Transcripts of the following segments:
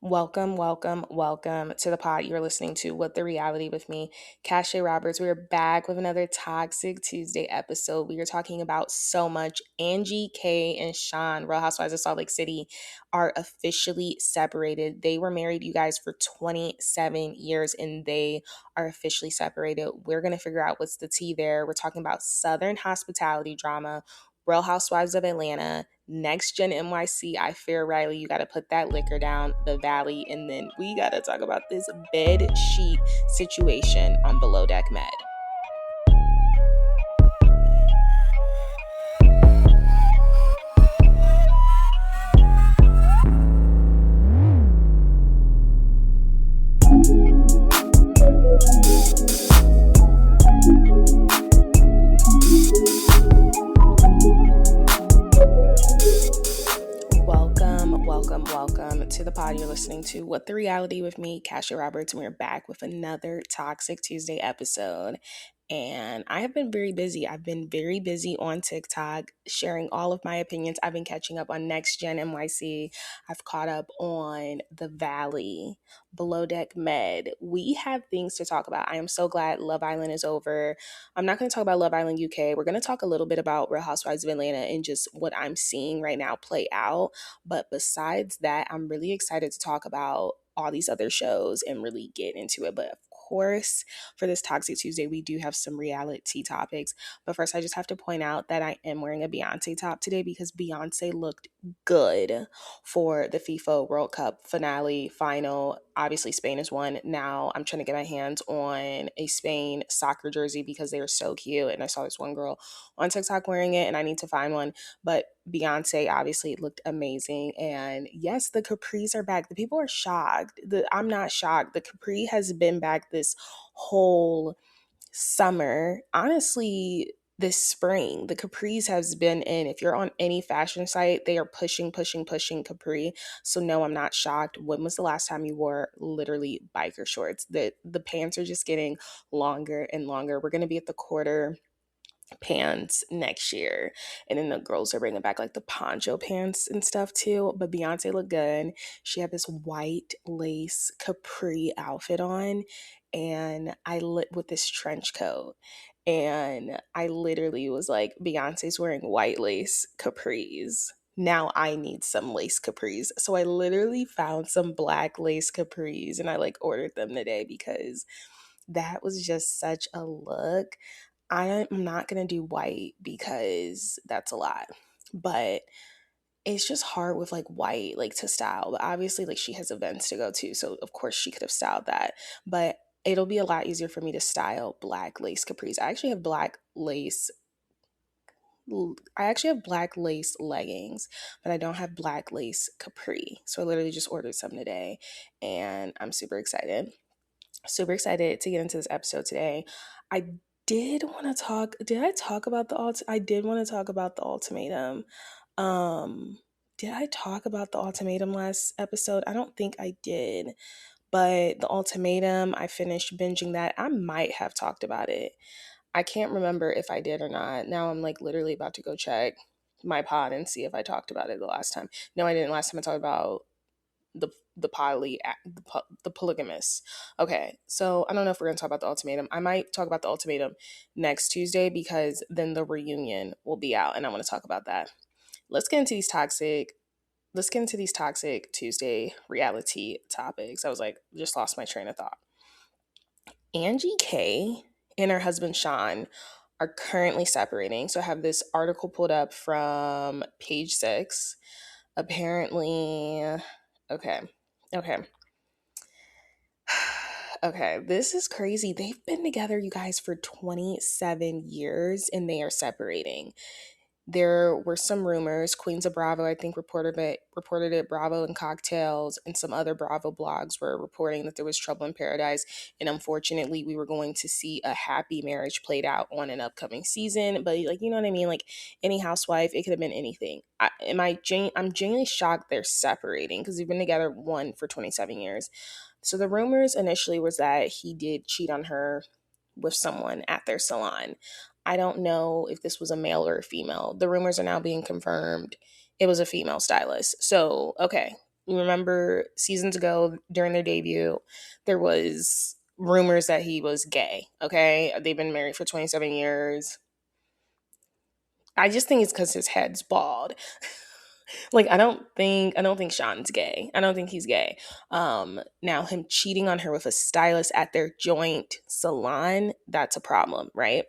Welcome to the pod. You're listening to What the Reality with me, Cache Roberts. We are back with another Toxic Tuesday episode. We are talking about so much. Angie K and Shawn, Real Housewives of Salt Lake City, are officially separated. They were married, you guys, for 27 years, and they are officially separated. We're going to figure out what's the tea there. We're talking about Southern hospitality drama, Real Housewives of Atlanta, Next Gen NYC, I Fear Riley. You got to put that liquor down, the Valley, and then we got to talk about this bed sheet situation on Below Deck Med. Welcome to the pod. You're listening to What the Reality with me, Cache Roberts, and we're back with another Toxic Tuesday episode. And I have been very busy. I've been very busy on TikTok sharing all of my opinions. I've been catching up on Next Gen NYC. I've caught up on The Valley, Below Deck Med. We have things to talk about. I am so glad Love Island is over. I'm not going to talk about Love Island UK. We're going to talk a little bit about Real Housewives of Atlanta and just what I'm seeing right now play out. But besides that, I'm really excited to talk about all these other shows and really get into it. But of course, for this Toxic Tuesday, we do have some reality topics. But first, I just have to point out that I am wearing a Beyonce top today because Beyonce looked good for the FIFA World Cup finale, final. Obviously, Spain has won. Now I'm trying to get my hands on a Spain soccer jersey because they are so cute. And I saw this one girl on TikTok wearing it, and I need to find one. But Beyonce obviously looked amazing. And yes, the capris are back. The people are shocked. I'm not shocked. The capri has been back this whole summer. Honestly, this spring, the capris has been in. If you're on any fashion site, they are pushing capri. So no, I'm not shocked. When was the last time you wore literally biker shorts? The pants are just getting longer and longer. We're going to be at the quarter pants next year, and then the girls are bringing back like the poncho pants and stuff too. But Beyonce looked good. She had this white lace capri outfit on, and I lit with this trench coat, and I literally was like, Beyonce's wearing white lace capris, now I need some lace capris. So I literally found some black lace capris and I like ordered them today because that was just such a look. I'm not going to do white because that's a lot. But it's just hard with like white, like to style. But obviously, like she has events to go to. So of course she could have styled that. But it'll be a lot easier for me to style black lace capris. I actually have black lace leggings, but I don't have black lace capri. So I literally just ordered some today and I'm super excited. Super excited to get into this episode today. I did want to talk. Did I talk about I did want to talk about the ultimatum. Did I talk about the ultimatum last episode? I don't think I did. But the ultimatum, I finished binging that. I might have talked about it. I can't remember if I did or not. Now I'm like literally about to go check my pod and see if I talked about it the last time. No, I didn't. Last time I talked about the polygamous. Okay, so I don't know if we're gonna talk about the ultimatum. I might talk about the ultimatum next Tuesday because then the reunion will be out and I want to talk about that. Let's get into these toxic Tuesday reality topics. I was like, just lost my train of thought. Angie K and her husband Shawn are currently separating. So I have this article pulled up from Page 6. Apparently, okay. Okay, this is crazy. They've been together, you guys, for 27 years and they are separating. There were some rumors. Queens of Bravo, I think, reported it. Bravo and Cocktails and some other Bravo blogs were reporting that there was trouble in paradise. And unfortunately, we were going to see a happy marriage played out on an upcoming season. But like, you know what I mean? Like any housewife, it could have been anything. I'm genuinely shocked they're separating because they've been together for 27 years. So the rumors initially was that he did cheat on her with someone at their salon. I don't know if this was a male or a female. The rumors are now being confirmed. It was a female stylist. So, okay. You remember seasons ago during their debut, there was rumors that he was gay. Okay, they've been married for 27 years. I just think it's because his head's bald. Like I don't think Sean's gay. I don't think he's gay. Now him cheating on her with a stylist at their joint salon, that's a problem, right?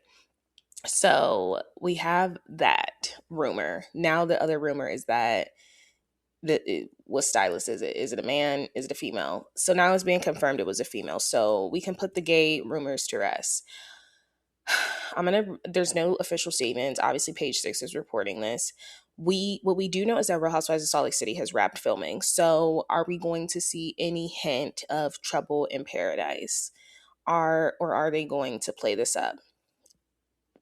So we have that rumor. Now the other rumor is that what stylist is it? Is it a man? Is it a female? So now it's being confirmed it was a female. So we can put the gay rumors to rest. There's no official statements. Obviously, Page Six is reporting this. What we do know is that Real Housewives of Salt Lake City has wrapped filming. So are we going to see any hint of trouble in paradise? Are they going to play this up?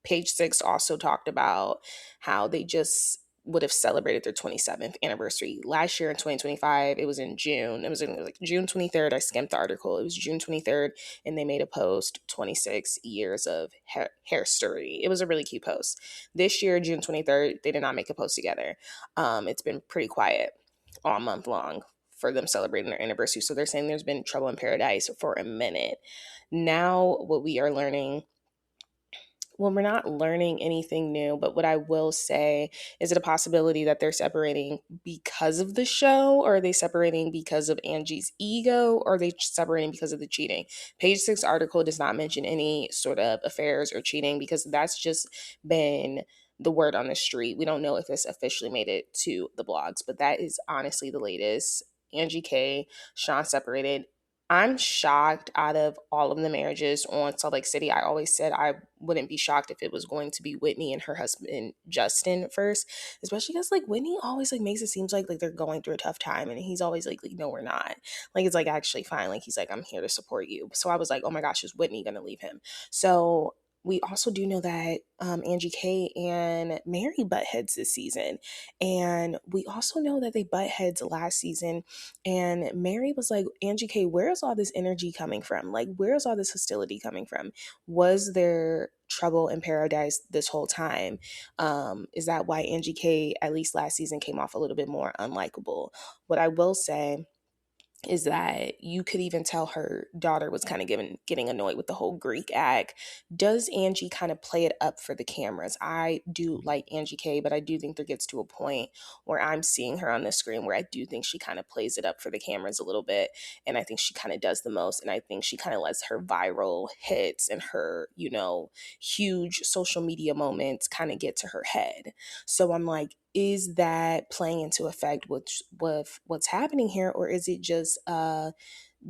Page Six also talked about how they just would have celebrated their 27th anniversary last year in 2025. It was in June. It was like June 23rd. I skimmed the article. It was June 23rd, and they made a post, 26 years of hair story. It was a really cute post. This year, June 23rd, they did not make a post together. It's been pretty quiet all month long for them celebrating their anniversary. So they're saying there's been trouble in paradise for a minute. Now, what we are learning, well, we're not learning anything new, but what I will say is it a possibility that they're separating because of the show, or are they separating because of Angie's ego, or are they separating because of the cheating? Page Six article does not mention any sort of affairs or cheating because that's just been the word on the street. We don't know if it's officially made it to the blogs, but that is honestly the latest. Angie K, Shawn separated. I'm shocked out of all of the marriages on Salt Lake City. I always said I wouldn't be shocked if it was going to be Whitney and her husband Justin first, especially because like Whitney always like makes it seem like they're going through a tough time, and he's always like no, we're not. Like it's like actually fine. Like he's like, I'm here to support you. So I was like, oh my gosh, is Whitney gonna leave him? So we also do know that Angie K and Mary butt heads this season, and we also know that they butt heads last season. And Mary was like, Angie K, where's all this energy coming from? Like, where's all this hostility coming from? Was there trouble in paradise this whole time? Is that why Angie K, at least last season, came off a little bit more unlikable? What I will say is that you could even tell her daughter was kind of getting annoyed with the whole Greek act. Does Angie kind of play it up for the cameras? I do like Angie K, but I do think there gets to a point where I'm seeing her on the screen where I do think she kind of plays it up for the cameras a little bit, and I think she kind of does the most, and I think she kind of lets her viral hits and her, huge social media moments kind of get to her head. So I'm like, is that playing into effect with what's happening here, or is it just a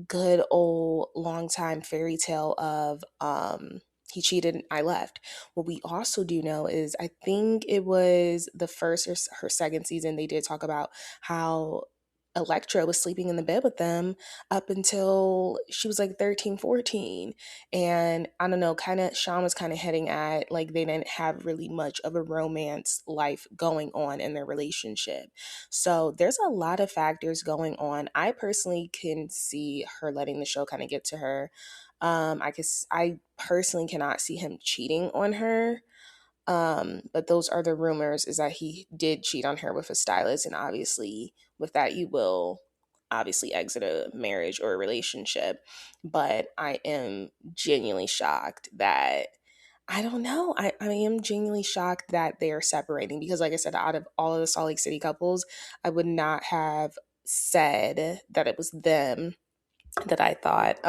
good old long time fairy tale of he cheated and I left? What we also do know is I think it was the first or her second season, they did talk about how Electra was sleeping in the bed with them up until she was like 13, 14. And I don't know, kind of Shawn was kind of heading at like they didn't have really much of a romance life going on in their relationship. So there's a lot of factors going on. I personally can see her letting the show kind of get to her. I personally cannot see him cheating on her. But those are the rumors, is that he did cheat on her with a stylist, and obviously with that you will obviously exit a marriage or a relationship. But I am genuinely shocked that I don't know. I am genuinely shocked that they are separating because, like I said, out of all of the Salt Lake City couples, I would not have said that it was them that I thought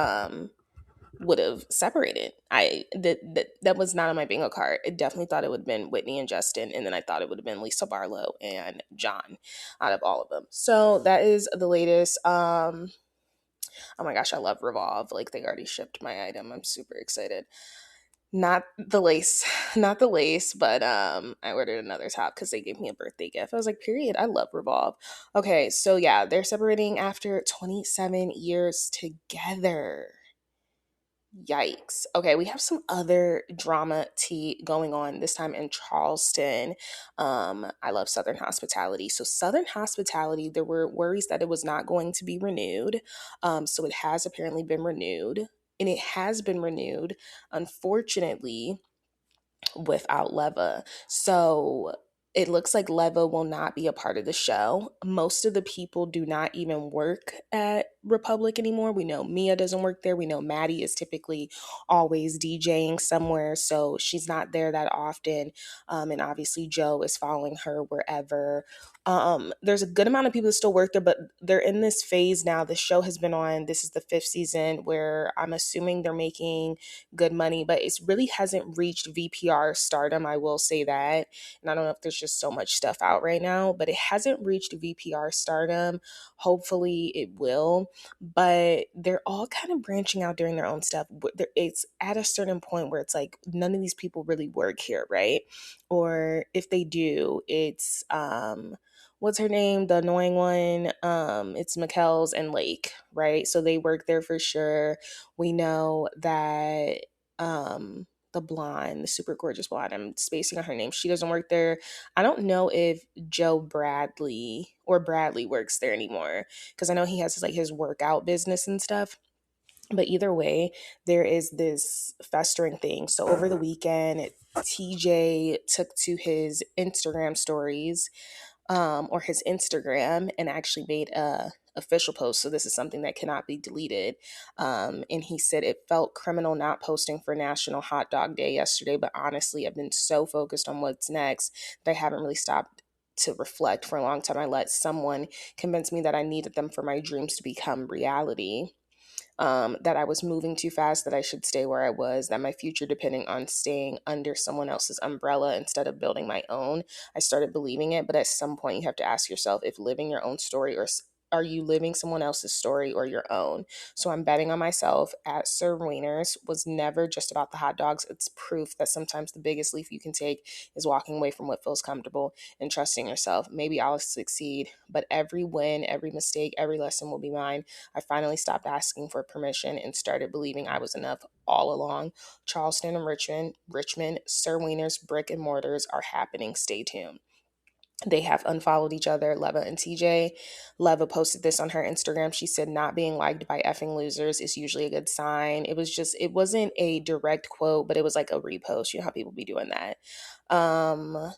would have separated. That was not on my bingo card. I definitely thought it would have been Whitney and Justin, and then I thought it would have been Lisa Barlow and John out of all of them. So that is the latest. Oh my gosh, I love Revolve. Like they already shipped my item. I'm super excited. Not the lace, not the lace, but I ordered another top because they gave me a birthday gift. I was like, period, I love Revolve. Okay, so yeah, they're separating after 27 years together. Yikes. Okay, we have some other drama tea going on, this time in Charleston. I love Southern Hospitality. So Southern Hospitality, there were worries that it was not going to be renewed. So it has apparently been renewed. And it has been renewed, unfortunately, without Leva. So it looks like Leva will not be a part of the show. Most of the people do not even work at Republic anymore. We know Mia doesn't work there. We know Maddie is typically always DJing somewhere, so she's not there that often. And obviously, Joe is following her wherever. There's a good amount of people that still work there, but they're in this phase now. The show has been on, this is the 5th season, where I'm assuming they're making good money, but it really hasn't reached VPR stardom, I will say that. And I don't know if there's just so much stuff out right now, but it hasn't reached VPR stardom. Hopefully it will, but they're all kind of branching out doing their own stuff. It's at a certain point where it's like none of these people really work here, right? Or if they do, it's what's her name, the annoying one, it's McKell's and Lake, right? So they work there for sure. We know that the blonde, the super gorgeous blonde, I'm spacing on her name, she doesn't work there. I don't know if Joe Bradley or Bradley works there anymore, because I know he has his workout business and stuff. But either way, there is this festering thing. So over the weekend, TJ took to his Instagram stories, or his Instagram, and actually made a official post. So this is something that cannot be deleted. And he said it felt criminal not posting for National Hot Dog Day yesterday, but honestly, I've been so focused on what's next that I haven't really stopped to reflect for a long time. I let someone convince me that I needed them for my dreams to become reality. That I was moving too fast, that I should stay where I was, that my future depending on staying under someone else's umbrella instead of building my own. I started believing it, but at some point you have to ask yourself if living your own story, or are you living someone else's story or your own? So I'm betting on myself at Sir Wiener's was never just about the hot dogs. It's proof that sometimes the biggest leap you can take is walking away from what feels comfortable and trusting yourself. Maybe I'll succeed, but every win, every mistake, every lesson will be mine. I finally stopped asking for permission and started believing I was enough all along. Charleston and Richmond, Sir Wiener's brick and mortars are happening. Stay tuned. They have unfollowed each other, Leva and TJ. Leva posted this on her Instagram. She said, not being liked by effing losers is usually a good sign. It wasn't a direct quote, but it was like a repost. You know how people be doing that. And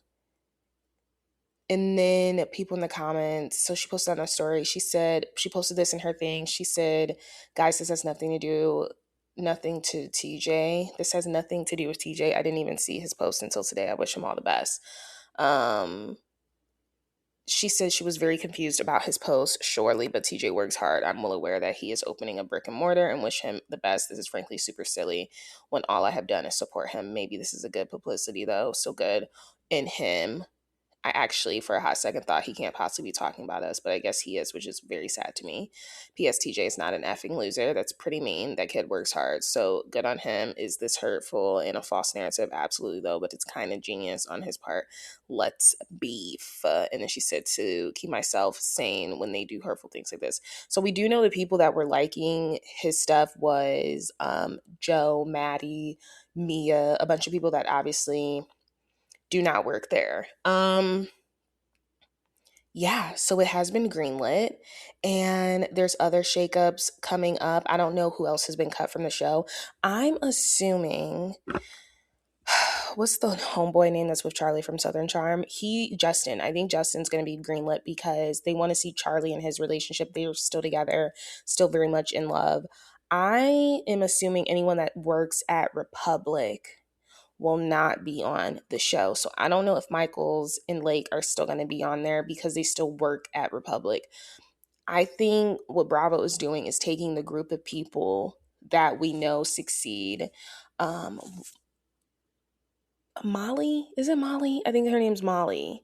then people in the comments, so she posted on her story, she posted this in her thing. She said, guys, this has nothing to TJ. This has nothing to do with TJ. I didn't even see his post until today. I wish him all the best. She said she was very confused about his post, surely, but TJ works hard. I'm well aware that he is opening a brick and mortar and wish him the best. This is frankly super silly when all I have done is support him. Maybe this is a good publicity, though. So good in him. I actually, for a hot second, thought he can't possibly be talking about us, but I guess he is, which is very sad to me. P.S. TJ is not an effing loser. That's pretty mean. That kid works hard, so good on him. Is this hurtful and a false narrative? Absolutely, though, but it's kind of genius on his part. Let's beef. And then she said to keep myself sane when they do hurtful things like this. So we do know the people that were liking his stuff was Joe, Maddie, Mia, a bunch of people that obviously do not work there. Yeah, so it has been greenlit, and there's other shakeups coming up. I don't know who else has been cut from the show. I'm assuming, what's the homeboy name that's with Charlie from Southern Charm? Justin. I think Justin's going to be greenlit because they want to see Charlie and his relationship. They're still together, still very much in love. I am assuming anyone that works at Republic will not be on the show. So I don't know if Michaels and Lake are still going to be on there because they still work at Republic. I think what Bravo is doing is taking the group of people that we know succeed. Molly, is it Molly? I think her name's Molly,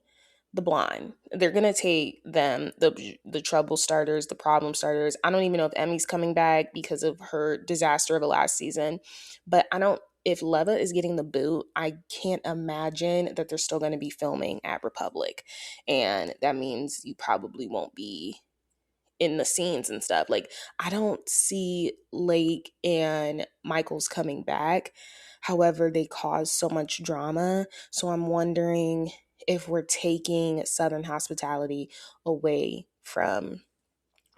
the blonde. They're gonna take them, the trouble starters, the problem starters. I don't even know if Emmy's coming back because of her disaster of the last season, but I don't. If Leva is getting the boot, I can't imagine that they're still going to be filming at Republic, and that means you probably won't be in the scenes and stuff. Like, I don't see Lake and Michaels coming back. However, they cause so much drama. So I'm wondering if we're taking Southern hospitality away from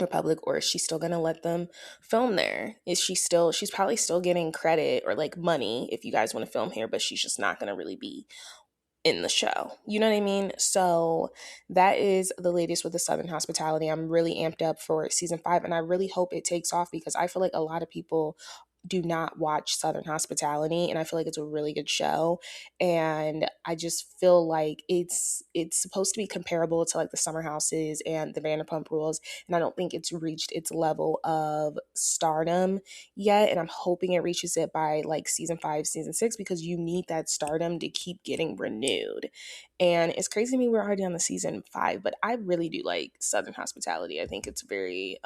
Republic, or is she still gonna let them film there? She's probably still getting credit or like money if you guys want to film here, but she's just not gonna really be in the show. You know what I mean? So that is the latest with the Southern Hospitality. I'm really amped up for season 5, and I really hope it takes off because I feel like a lot of people do not watch Southern Hospitality, and I feel like it's a really good show. And I just feel like it's supposed to be comparable to like the Summer Houses and the Vanderpump Rules, and I don't think it's reached its level of stardom yet. And I'm hoping it reaches it by like season 5, season 6, because you need that stardom to keep getting renewed. And it's crazy to me we're already on the season 5, but I really do like Southern Hospitality. I think it's very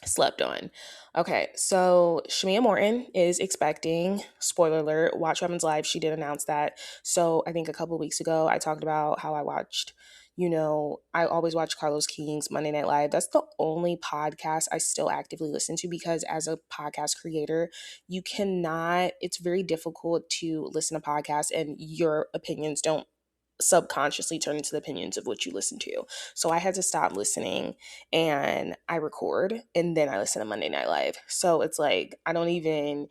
slept on. Okay, so Shamea Morton is expecting, spoiler alert, watch what happens live. She did announce that. So I think a couple of weeks ago I talked about how I watched, I always watch Carlos King's Monday Night Live. That's the only podcast I still actively listen to, because as a podcast creator, it's very difficult to listen to podcasts and your opinions don't subconsciously turn into the opinions of what you listen to. So I had to stop listening, and I record and then I listen to Monday Night Live. So it's like I don't even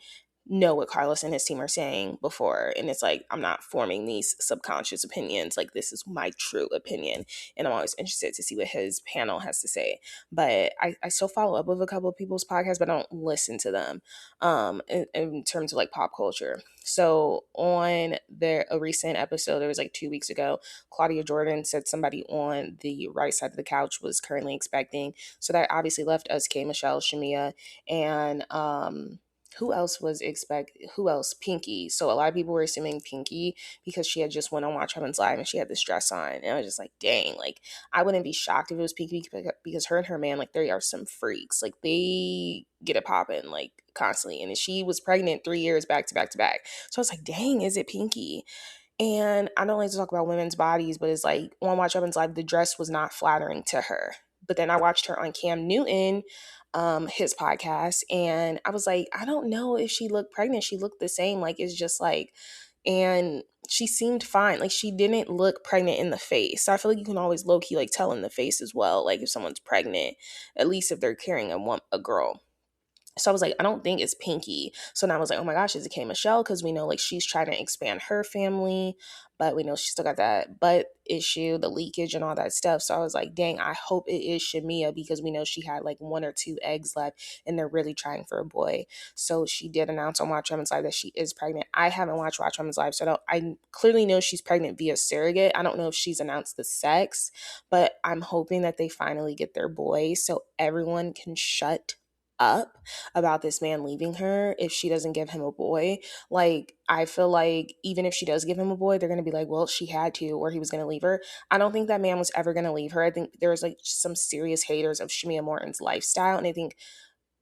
know what Carlos and his team are saying before, and it's like I'm not forming these subconscious opinions. Like, this is my true opinion, and I'm always interested to see what his panel has to say. But I still follow up with a couple of people's podcasts, but I don't listen to them in terms of like pop culture. So on a recent episode, it was like 2 weeks ago, Claudia Jordan said somebody on the right side of the couch was currently expecting. So that obviously left us, K, Michelle, Shamea, and who else? Pinky. So a lot of people were assuming Pinky, because she had just went on Watch Heaven's Live and she had this dress on. And I was just like, dang, like I wouldn't be shocked if it was Pinky, because her and her man, like, they are some freaks. Like, they get it popping like constantly. And she was pregnant 3 years back to back to back. So I was like, dang, is it Pinky? And I don't like to talk about women's bodies, but it's like on Watch Evans Live, the dress was not flattering to her. But then I watched her on Cam Newton, his podcast, and I was like, I don't know if she looked pregnant. She looked the same. Like, it's just like, and she seemed fine. Like, she didn't look pregnant in the face. So I feel like you can always low key like tell in the face as well. Like, if someone's pregnant, at least if they're carrying a girl. So I was like, I don't think it's Pinky. So now I was like, oh my gosh, is it K Michelle? Because we know like she's trying to expand her family, but we know she still got that butt issue, the leakage and all that stuff. So I was like, dang, I hope it is Shamea, because we know she had like 1 or 2 eggs left and they're really trying for a boy. So she did announce on Watch Women's Live that she is pregnant. I haven't watched Watch Women's Live, so I clearly know she's pregnant via surrogate. I don't know if she's announced the sex, but I'm hoping that they finally get their boy so everyone can shut up about this man leaving her if she doesn't give him a boy. Like, I feel like even if she does give him a boy, they're going to be like, well, she had to, or he was going to leave her. I don't think that man was ever going to leave her. I think there's like some serious haters of Shamea Morton's lifestyle, and I think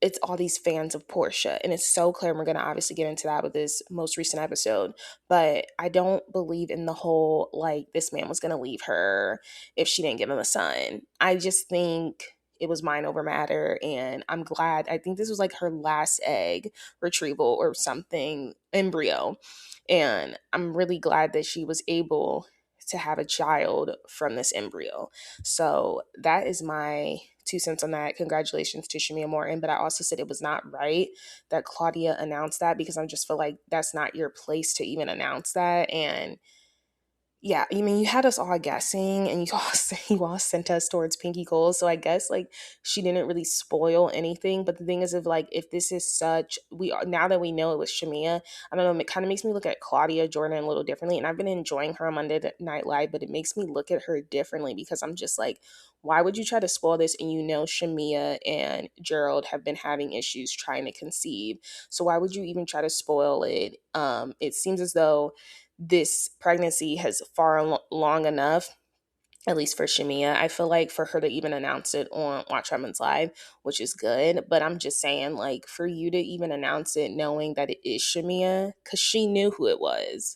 it's all these fans of Porsha. And it's so clear, and we're going to obviously get into that with this most recent episode. But I don't believe in the whole, like, this man was going to leave her if she didn't give him a son. I just think it was mind over matter. And I'm glad. I think this was like her last egg retrieval or something, embryo. And I'm really glad that she was able to have a child from this embryo. So that is my 2 cents on that. Congratulations to Shamea Morton. But I also said it was not right that Claudia announced that, because I just feel like that's not your place to even announce that. And yeah, I mean, you had us all guessing, and you all sent us towards Pinky Cole. So I guess like she didn't really spoil anything. But the thing is, if this is now that we know it was Shamea, I don't know, it kind of makes me look at Claudia Jordan a little differently. And I've been enjoying her on Monday Night Live, but it makes me look at her differently, because I'm just like, why would you try to spoil this? And Shamea and Gerald have been having issues trying to conceive. So why would you even try to spoil it? It seems as though this pregnancy has far long enough, at least for Shamea. I feel like for her to even announce it on Watch Women's Live, which is good, but I'm just saying, like, for you to even announce it knowing that it is Shamea, because she knew who it was.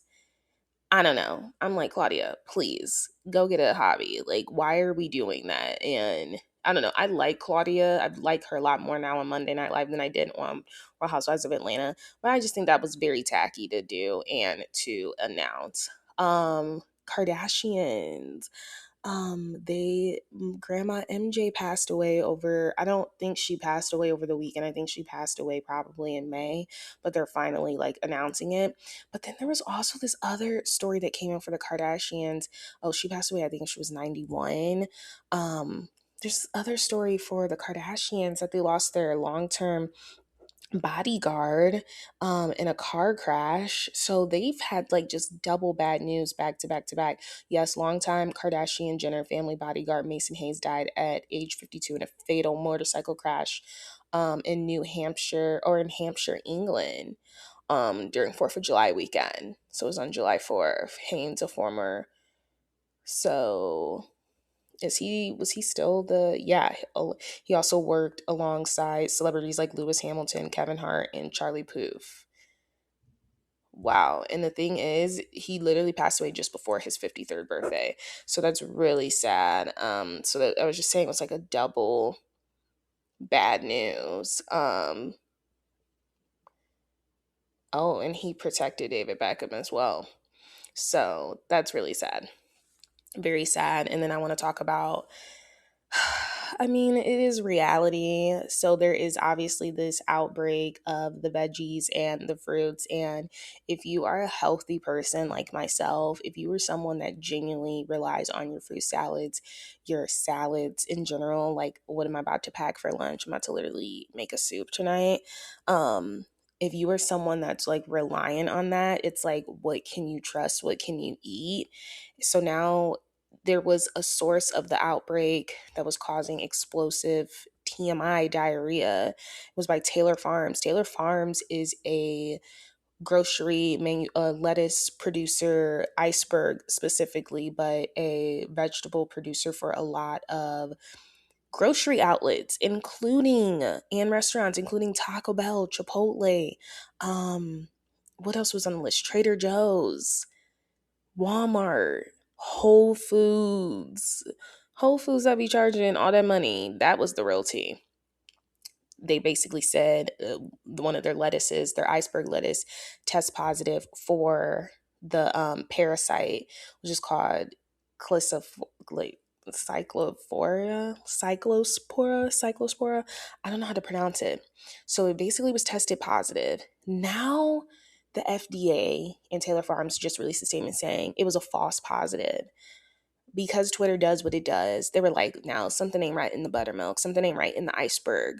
I don't know. I'm like, Claudia, please go get a hobby. Like, why are we doing that? And I don't know. I like Claudia. I like her a lot more now on Monday Night Live than I did on Real Housewives of Atlanta. But I just think that was very tacky to do and to announce. Kardashians. They Grandma MJ passed away over, I don't think she passed away over the weekend. I think she passed away probably in May, but they're finally like announcing it. But then there was also this other story that came in for the Kardashians. Oh, she passed away, I think she was 91. There's this other story for the Kardashians that they lost their long-term bodyguard in a car crash. So they've had like just double bad news back to back to back. Yes, longtime Kardashian Jenner family bodyguard Mason Hayes died at age 52 in a fatal motorcycle crash in New Hampshire, or in Hampshire, England, during 4th of July weekend. So it was on July 4th. Haynes, a former, so was he still the, yeah, he also worked alongside celebrities like Lewis Hamilton, Kevin Hart, and Charlie Puth. Wow. And the thing is, he literally passed away just before his 53rd birthday. So that's really sad. So that I was just saying, it was like a double bad news. Oh, and he protected David Beckham as well. So that's really sad. Very sad. And then I want to talk about, I mean, it is reality. So there is obviously this outbreak of the veggies and the fruits. And if you are a healthy person like myself, if you are someone that genuinely relies on your fruit salads, your salads in general, like what am I about to pack for lunch? I'm about to literally make a soup tonight. If you are someone that's like reliant on that, it's like, what can you trust? What can you eat? So now there was a source of the outbreak that was causing explosive TMI diarrhea. It was by Taylor Farms. Taylor Farms is a lettuce producer, iceberg specifically, but a vegetable producer for a lot of grocery outlets, including and restaurants, including Taco Bell, Chipotle. What else was on the list? Trader Joe's, Walmart, Whole Foods. Whole Foods that be charging all that money. That was the real tea. They basically said one of their lettuces, their iceberg lettuce, test positive for the parasite, which is called cyclospora. I don't know how to pronounce it. So it basically was tested positive. Now the FDA and Taylor Farms just released a statement saying it was a false positive. Because Twitter does what it does, they were like, now something ain't right in the buttermilk, something ain't right in the iceberg.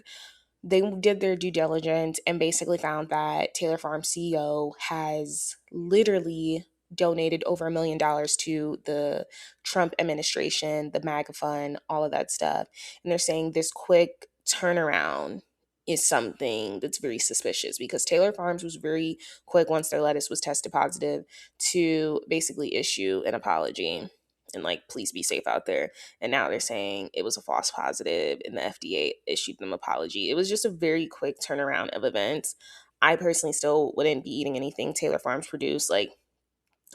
They did their due diligence and basically found that Taylor Farms CEO has literally donated over $1 million to the Trump administration, the MAGA fund, all of that stuff. And they're saying this quick turnaround is something that's very suspicious, because Taylor Farms was very quick once their lettuce was tested positive to basically issue an apology and like, please be safe out there. And now they're saying it was a false positive and the FDA issued them an apology. It was just a very quick turnaround of events. I personally still wouldn't be eating anything Taylor Farms produced. Like,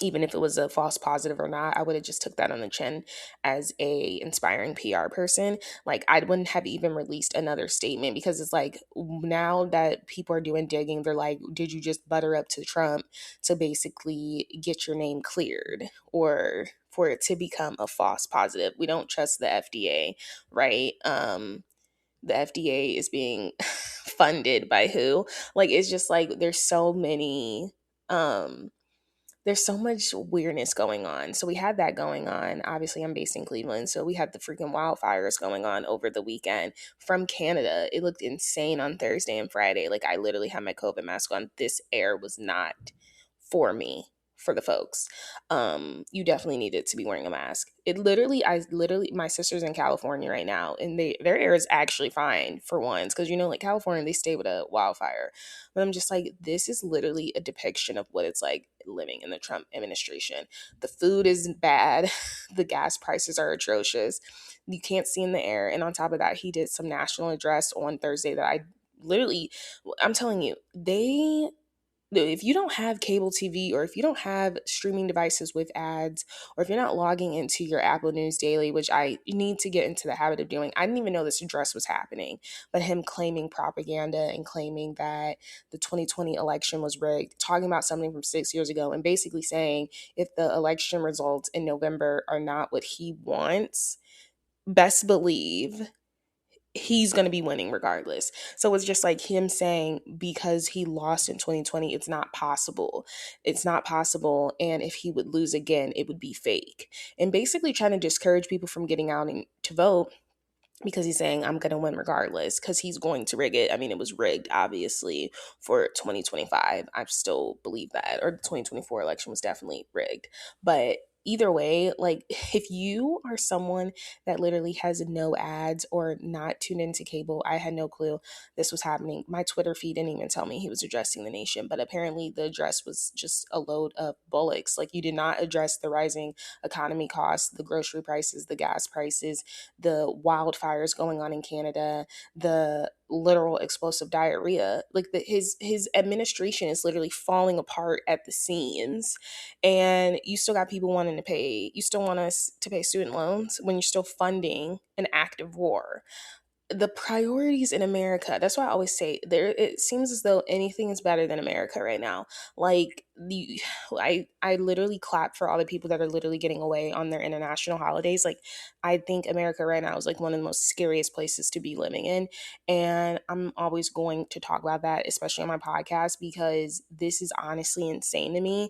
even if it was a false positive or not, I would have just took that on the chin as a inspiring PR person. Like, I wouldn't have even released another statement, because it's like, now that people are doing digging, they're like, did you just butter up to Trump to basically get your name cleared, or for it to become a false positive? We don't trust the FDA, right? The FDA is being funded by who? Like, it's just like there's so much weirdness going on. So we had that going on. Obviously, I'm based in Cleveland, so we had the freaking wildfires going on over the weekend from Canada. It looked insane on Thursday and Friday. Like, I literally had my COVID mask on. This air was not for me, for the folks. You definitely needed to be wearing a mask. My sister's in California right now, and their air is actually fine for once, because like California, they stay with a wildfire. But I'm just like, this is literally a depiction of what it's like living in the Trump administration. The food is bad. The gas prices are atrocious. You can't see in the air. And on top of that, he did some national address on Thursday that I'm telling you, they if you don't have cable TV, or if you don't have streaming devices with ads, or if you're not logging into your Apple News daily, which I need to get into the habit of doing. I didn't even know this address was happening, but him claiming propaganda and claiming that the 2020 election was rigged, talking about something from 6 years ago, and basically saying if the election results in November are not what he wants, best believe he's going to be winning regardless. So it's just like him saying because he lost in 2020, it's not possible. It's not possible. And if he would lose again, it would be fake. And basically trying to discourage people from getting out and to vote, because he's saying I'm going to win regardless, because he's going to rig it. I mean, it was rigged, obviously, for 2025. I still believe that. Or the 2024 election was definitely rigged. But either way, like, if you are someone that literally has no ads or not tuned into cable, I had no clue this was happening. My Twitter feed didn't even tell me he was addressing the nation, but apparently the address was just a load of bullocks. Like, you did not address the rising economy costs, the grocery prices, the gas prices, the wildfires going on in Canada, the literal explosive diarrhea. Like, his administration is literally falling apart at the seams, and you still got people wanting to pay. You still want us to pay student loans when you're still funding an active war. The priorities in America, that's why I always say there, it seems as though anything is better than America right now. Like, I literally clap for all the people that are literally getting away on their international holidays. Like, I think America right now is like one of the most scariest places to be living in, and I'm always going to talk about that, especially on my podcast, because this is honestly insane to me.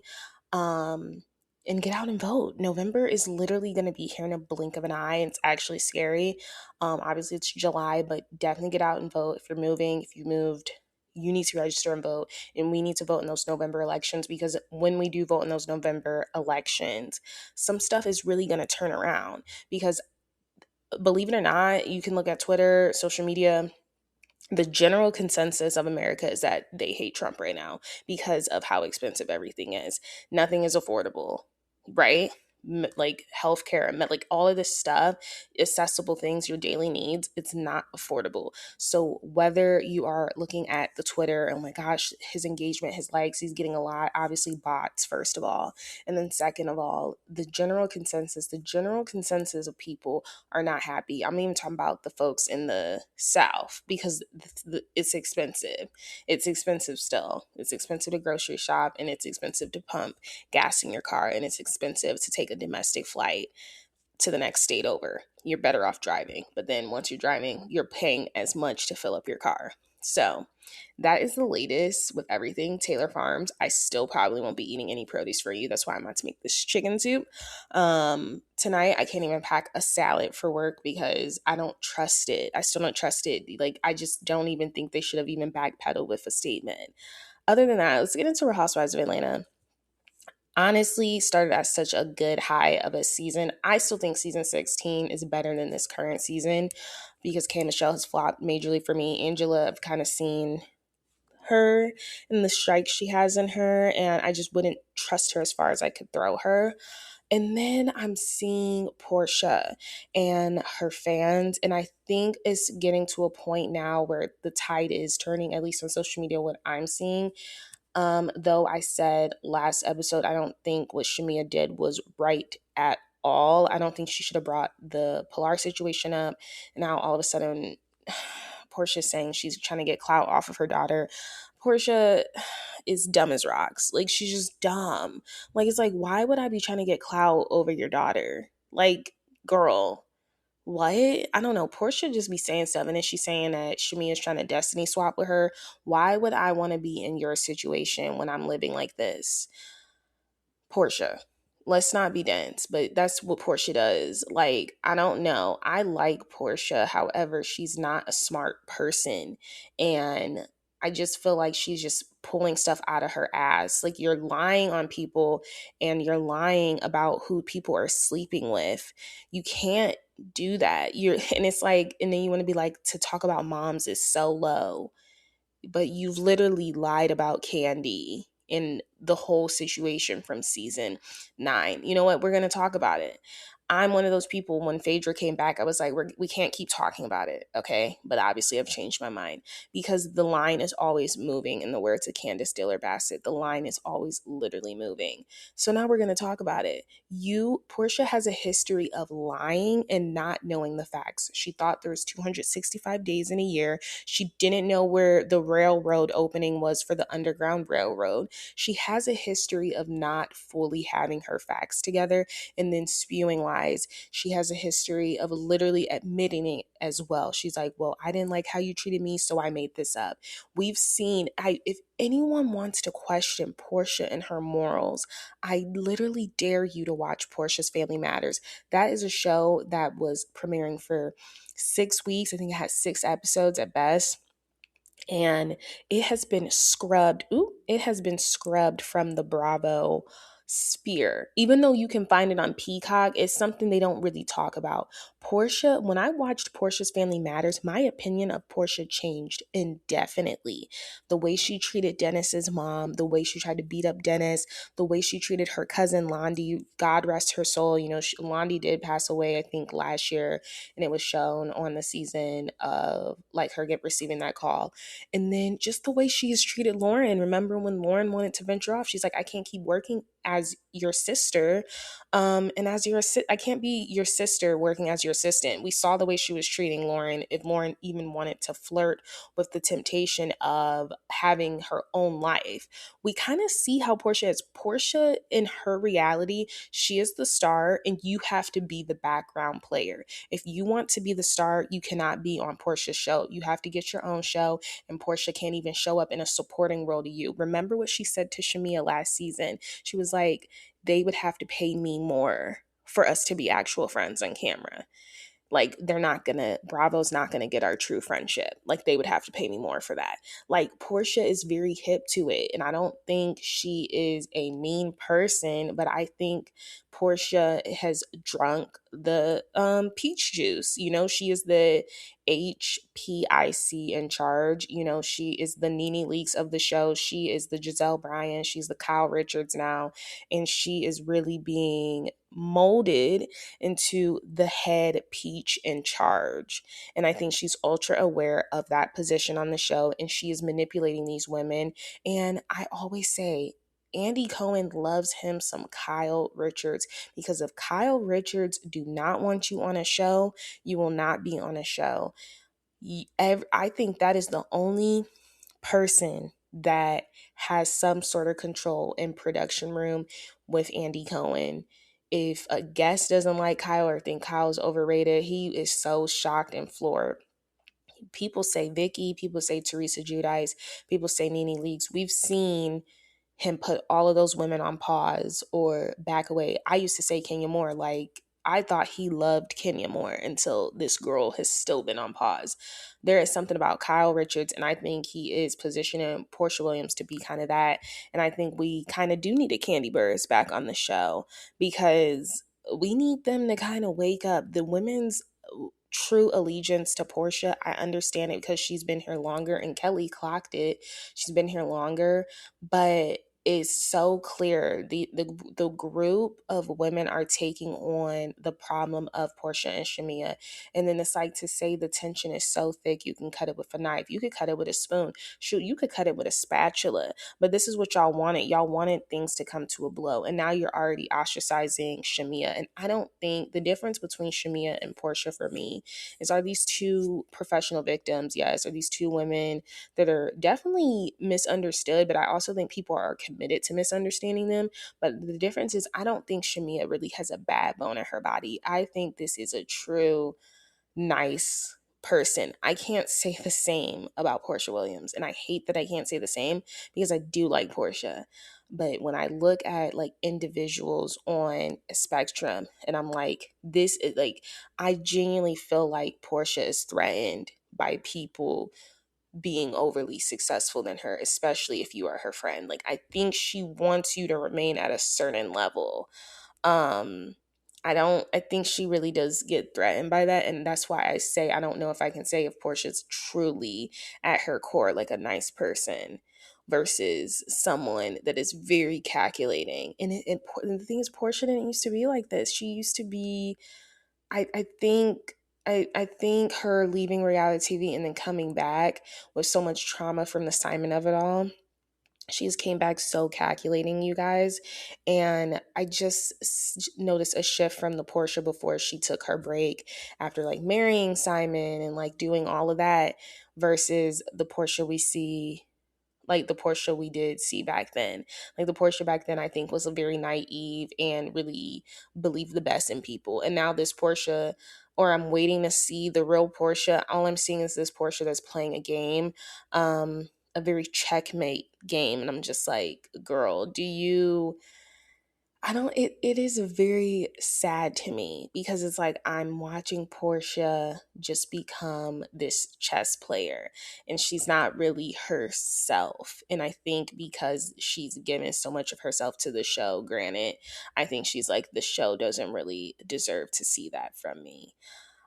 And get out and vote. November is literally going to be here in a blink of an eye. It's actually scary. Obviously, it's July, but definitely get out and vote. If you're moving, if you moved, you need to register and vote. And we need to vote in those November elections, because when we do vote in those November elections, some stuff is really going to turn around. Because believe it or not, you can look at Twitter, social media. The general consensus of America is that they hate Trump right now because of how expensive everything is. Nothing is affordable, right? Like healthcare, like all of this stuff, accessible things, your daily needs, it's not affordable. So whether you are looking at the Twitter, oh my gosh, his engagement, his likes, he's getting a lot, obviously bots, first of all. And then second of all, the general consensus of people are not happy. I'm even talking about the folks in the South, because it's expensive. It's expensive still. It's expensive to grocery shop, and it's expensive to pump gas in your car, and it's expensive to take a domestic flight to the next state over. You're better off driving. But then once you're driving, you're paying as much to fill up your car. So that is the latest with everything Taylor Farms. I still probably won't be eating any produce for you. That's why I'm about to make this chicken soup. Tonight, I can't even pack a salad for work because I don't trust it. I still don't trust it. Like, I just don't even think they should have even backpedaled with a statement. Other than that, let's get into Real Housewives of Atlanta. Honestly, started at such a good high of a season. I still think season 16 is better than this current season, because K and Michelle has flopped majorly for me. Angela, I've kind of seen her and the strikes she has in her, and I just wouldn't trust her as far as I could throw her. And then I'm seeing Porsha and her fans, and I think it's getting to a point now where the tide is turning, at least on social media, what I'm seeing. Though I said last episode, I don't think what Shamea did was right at all. I don't think she should have brought the Pilar situation up. And now all of a sudden, Porsha's saying she's trying to get clout off of her daughter. Porsha is dumb as rocks. Like, she's just dumb. Like, it's like, why would I be trying to get clout over your daughter? Like, girl, what? I don't know. Porsha just be saying stuff, and then she's saying that Shamea is trying to destiny swap with her. Why would I want to be in your situation when I'm living like this? Porsha, let's not be dense, but that's what Porsha does. Like, I don't know. I like Porsha. However, she's not a smart person. And I just feel like she's just pulling stuff out of her ass. Like, you're lying on people, and you're lying about who people are sleeping with. You can't do that. And it's like, and then you want to be like, to talk about moms is so low, but you've literally lied about Candy in the whole situation from season 9. You know what? We're going to talk about it. I'm one of those people, when Phaedra came back, I was like, we can't keep talking about it, okay? But obviously I've changed my mind because the line is always moving. In the words of Candace Diller Bassett, the line is always literally moving. So now we're going to talk about it. Porsha has a history of lying and not knowing the facts. She thought there was 265 days in a year. She didn't know where the railroad opening was for the Underground Railroad. She has a history of not fully having her facts together and then spewing lies. She has a history of literally admitting it as well. She's like, well, I didn't like how you treated me, so I made this up. We've seen, if anyone wants to question Porsha and her morals, I literally dare you to watch Porsha's Family Matters. That is a show that was premiering for 6 weeks. I think it had 6 episodes at best. And it has been scrubbed. It has been scrubbed from the Bravo sphere. Even though you can find it on Peacock, it's something they don't really talk about. Porsha, when I watched Porsha's Family Matters, my opinion of Porsha changed indefinitely. The way she treated Dennis's mom, the way she tried to beat up Dennis, the way she treated her cousin Londi, God rest her soul. Londi did pass away, I think, last year, and it was shown on the season of like her receiving that call. And then just the way she has treated Lauren. Remember when Lauren wanted to venture off? She's like, I can't keep working as your sister. And I can't be your sister working as your assistant. We saw the way she was treating Lauren. If Lauren even wanted to flirt with the temptation of having her own life, we kind of see how Porsha is. Porsha, in her reality, she is the star and you have to be the background player. If you want to be the star, you cannot be on Porsha's show. You have to get your own show, and Porsha can't even show up in a supporting role to you. Remember what she said to Shamea last season? She was like, they would have to pay me more for us to be actual friends on camera. Like, Bravo's not gonna get our true friendship. Like, they would have to pay me more for that. Like, Porsha is very hip to it. And I don't think she is a mean person, but I think Porsha has drunk the peach juice. She is the HPIC in charge. She is the Nene Leakes of the show. She is the Giselle Bryant. She's the Kyle Richards now. And she is really being molded into the head peach in charge. And I think she's ultra aware of that position on the show, and she is manipulating these women. And I always say, Andy Cohen loves him some Kyle Richards, because if Kyle Richards do not want you on a show, you will not be on a show. I think that is the only person that has some sort of control in production room with Andy Cohen. If a guest doesn't like Kyle or think Kyle's overrated, he is so shocked and floored. People say Vicky, people say Teresa Giudice, people say Nene Leakes. We've seen him put all of those women on pause or back away. I used to say Kenya Moore, like, I thought he loved Kenya Moore until this girl has still been on pause. There is something about Kyle Richards, and I think he is positioning Porsha Williams to be kind of that. And I think we kind of do need a Candy Burruss back on the show, because we need them to kind of wake up. The women's true allegiance to Porsha, I understand it because she's been here longer, and Kelly clocked it. She's been here longer, but it's so clear the group of women are taking on the problem of Porsha and Shamea. And then it's like, to say the tension is so thick, you can cut it with a knife, you could cut it with a spoon, shoot, you could cut it with a spatula. But this is what y'all wanted. Y'all wanted things to come to a blow, and now you're already ostracizing Shamea. And I don't think the difference between Shamea and Porsha for me is, are these two professional victims? Yes. Are these two women that are definitely misunderstood? But I also think people are committed to misunderstanding them. But the difference is, I don't think Shamea really has a bad bone in her body. I think this is a true nice person. I can't say the same about Porsha Williams, and I hate that I can't say the same, because I do like Porsha. But when I look at like individuals on a spectrum, and I'm like, this is like, I genuinely feel like Porsha is threatened by people being overly successful than her, especially if you are her friend. Like, I think she wants you to remain at a certain level. um I think she really does get threatened by that. And that's why I say, I don't know if I can say if Portia's truly at her core like a nice person. versus someone that is very calculating. And the thing is, Porsha didn't used to be like this. She used to be, I think, I think her leaving reality TV and then coming back with so much trauma from the Simon of it all. She's came back so calculating, you guys. And I just noticed a shift from the Porsha before she took her break after like marrying Simon and like doing all of that versus the Porsha we see, like the Porsha we did see back then. Like the Porsha back then, I think was a very naive and really believed the best in people. And now this Porsha, or I'm waiting to see the real Porsha. All I'm seeing is this Porsha that's playing a game, a very checkmate game. And I'm just like, girl, do you I don't it is very sad to me because it's like I'm watching Portia just become this chess player and she's not really herself. And I think because she's given so much of herself to the show, granted, I think she's like the show doesn't really deserve to see that from me.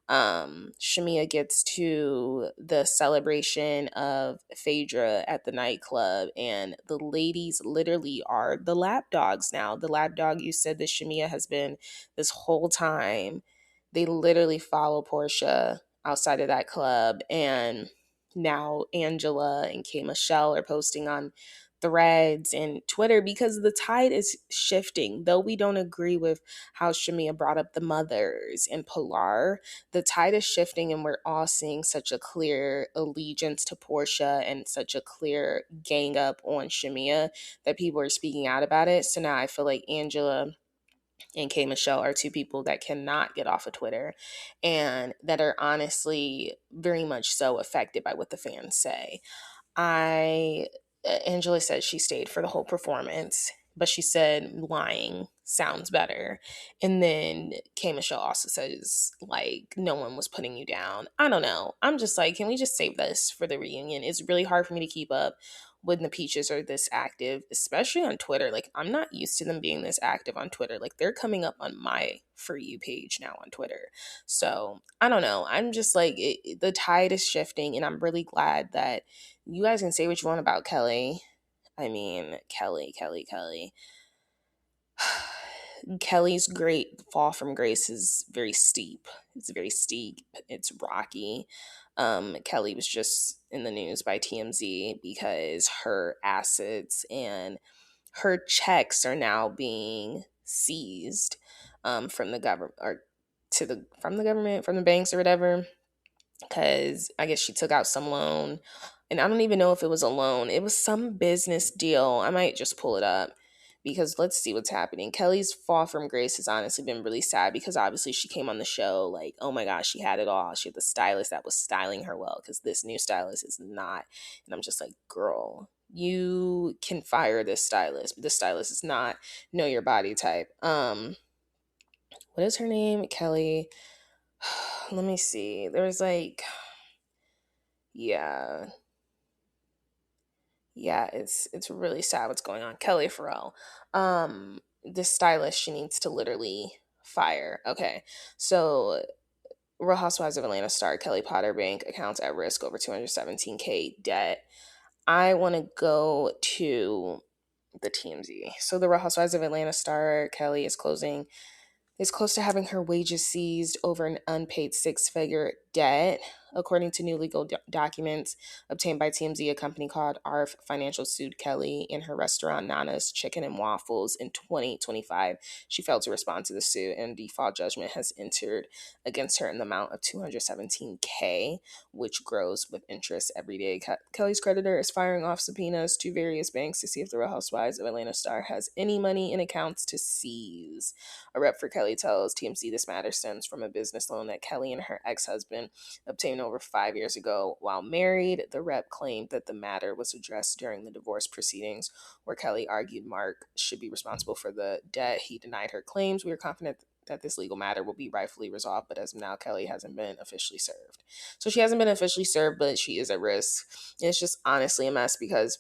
Shamea gets to the celebration of Phaedra at the nightclub, and the ladies literally are the Lapdogs now. The Lapdog you said that Shamea has been this whole time. They literally follow Porsha outside of that club, and now Angela and K Michelle are posting on threads and Twitter because the tide is shifting. Though we don't agree with how Shamea brought up the mothers and Pilar, the tide is shifting and we're all seeing such a clear allegiance to Porsha and such a clear gang up on Shamea that people are speaking out about it. So now I feel like Angela and K Michelle are two people that cannot get off of Twitter and that are honestly very much so affected by what the fans say. I Angela said she stayed for the whole performance, but she said lying sounds better. And then K Michelle also says like no one was putting you down. I don't know. I'm just like, can we just save this for the reunion? It's really hard for me to keep up when the Peaches are this active, especially on Twitter. Like I'm not used to them being this active on Twitter. Like they're coming up on my For You page now on Twitter. So I don't know. I'm just like the tide is shifting, and I'm really glad that you guys can say what you want about Kelly. I mean, Kelly. Kelly's great fall from grace is very steep. It's very steep. It's rocky. Kelly was just in the news by TMZ because her assets and her checks are now being seized from the government or from the government, from the banks or whatever, because I guess she took out some loan. And I don't even know if it was a loan. It was some business deal. I might just pull it up because let's see what's happening. Kelly's fall from grace has honestly been really sad because obviously she came on the show like, oh my gosh, she had it all. She had the stylist that was styling her well because this new stylist is not. And I'm just like, girl, you can fire this stylist. This stylist is not know your body type. What is her name? Kelly. Let me see. There's like, yeah, it's really sad what's going on. Kelly Farrell, this stylist she needs to literally fire. Okay, so Real Housewives of Atlanta star Kelly Potter bank accounts at risk over 217K debt. I want to go to the TMZ. So the Real Housewives of Atlanta star Kelly is close to having her wages seized over an unpaid six-figure debt. According to new legal documents obtained by TMZ, a company called ARF Financial sued Kelly in her restaurant Nana's Chicken and Waffles in 2025. She failed to respond to the suit, and default judgment has entered against her in the amount of 217K, which grows with interest every day. Kelly's creditor is firing off subpoenas to various banks to see if the Real Housewives of Atlanta star has any money in accounts to seize. A rep for Kelly tells TMZ this matter stems from a business loan that Kelly and her ex-husband obtained over 5 years ago while married. The rep claimed that the matter was addressed during the divorce proceedings, where Kelly argued Mark should be responsible for the debt. He denied her claims. We are confident that this legal matter will be rightfully resolved, but as of now, Kelly hasn't been officially served. So she hasn't been officially served, but she is at risk. And it's just honestly a mess because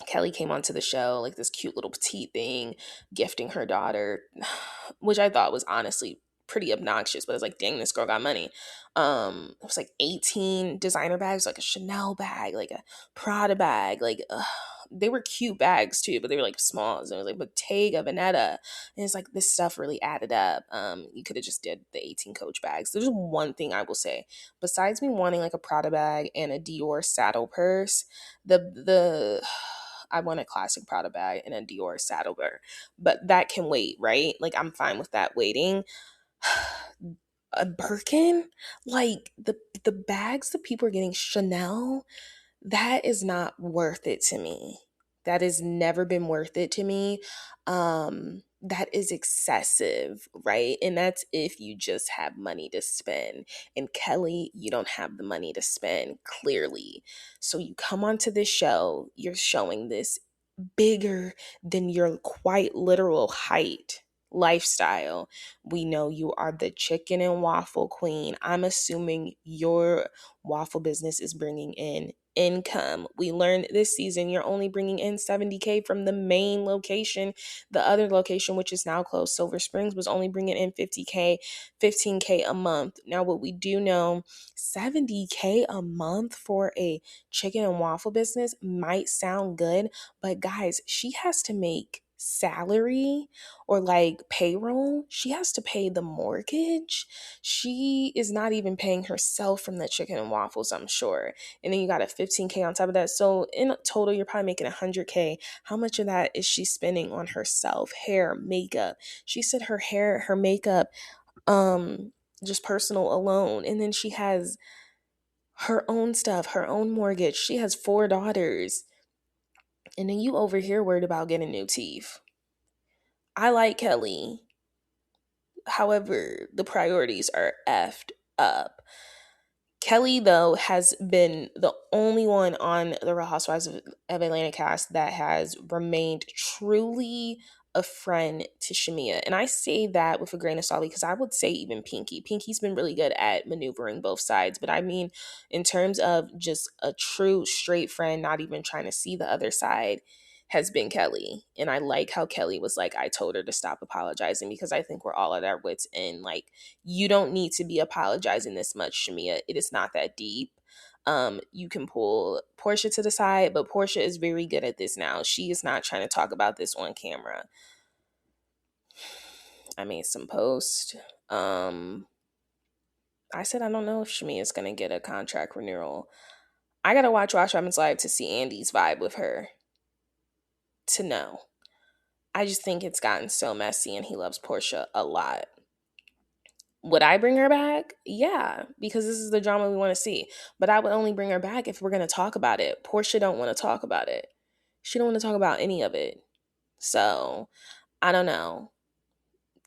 Kelly came onto the show like this cute little petite thing, gifting her daughter, which I thought was honestly pretty obnoxious, but it's like, dang, this girl got money. It was like 18 designer bags, like a Chanel bag, like a Prada bag, like they were cute bags too, but they were like small. So it was like Bottega Veneta, and it's like this stuff really added up. You could have just did the 18 Coach bags. There's one thing I will say, besides me wanting like a Prada bag and a Dior saddle purse, the I want a classic Prada bag and a Dior saddle purse, but that can wait, right? Like I'm fine with that waiting. A Birkin, like the bags that people are getting Chanel, that is not worth it to me. That has never been worth it to me. That is excessive, right? And that's if you just have money to spend. And Kelli, you don't have the money to spend, clearly. So you come onto this show, you're showing this bigger than your quite literal height lifestyle. We know you are the chicken and waffle queen. I'm assuming your waffle business is bringing in income. We learned this season you're only bringing in 70K from the main location. The other location, which is now closed, Silver Springs, was only bringing in 50K, 15K a month. Now, what we do know, 70K a month for a chicken and waffle business might sound good, but guys, she has to make salary or like payroll. She has to pay the mortgage. She is not even paying herself from the chicken and waffles, I'm sure. And then you got a 15K on top of that. So in total, you're probably making 100K. How much of that is she spending on herself? Hair, makeup. She said her hair, her makeup, just personal alone. And then she has her own stuff, her own mortgage. She has 4 daughters. And then you over here worried about getting new teeth. I like Kelli. However, the priorities are effed up. Kelli, though, has been the only one on the Real Housewives of Atlanta cast that has remained truly a friend to Shamea. And I say that with a grain of salt because I would say even Pinky. Pinky's been really good at maneuvering both sides. But I mean, in terms of just a true straight friend, not even trying to see the other side, has been Kelli. And I like how Kelli was like, I told her to stop apologizing because I think we're all at our wits' end. Like, you don't need to be apologizing this much, Shamea. It is not that deep. You can pull Porsha to the side, but Porsha is very good at this now. She is not trying to talk about this on camera. I made some post. I said I don't know if Shamea is gonna get a contract renewal. I gotta watch Watch Women's Live to see Andy's vibe with her. To know. I just think it's gotten so messy and he loves Porsha a lot. Would I bring her back? Yeah, because this is the drama we want to see. But I would only bring her back if we're going to talk about it. Porsha don't want to talk about it. She don't want to talk about any of it. So, I don't know.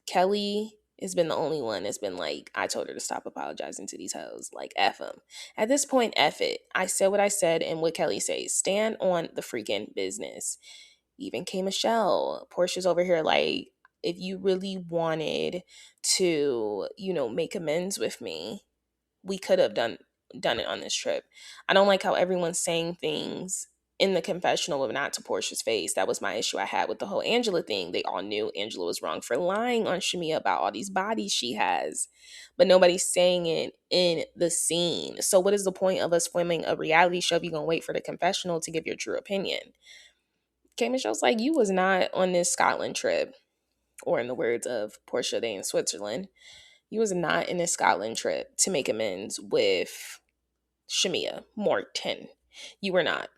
Kelli has been the only one that's been like, I told her to stop apologizing to these hoes. Like, F them. At this point, F it. I said what I said and what Kelli says. Stand on the freaking business. Even K Michelle. Porsha's over here like, if you really wanted to, make amends with me, we could have done it on this trip. I don't like how everyone's saying things in the confessional but not to Porsha's face. That was my issue I had with the whole Angela thing. They all knew Angela was wrong for lying on Shamea about all these bodies she has, but nobody's saying it in the scene. So what is the point of us filming a reality show if you're gonna wait for the confessional to give your true opinion? K Michelle's like, you was not on this Scotland trip, or in the words of Porsha, they in Switzerland. You was not in this Scotland trip to make amends with Shamea Morton. You were not.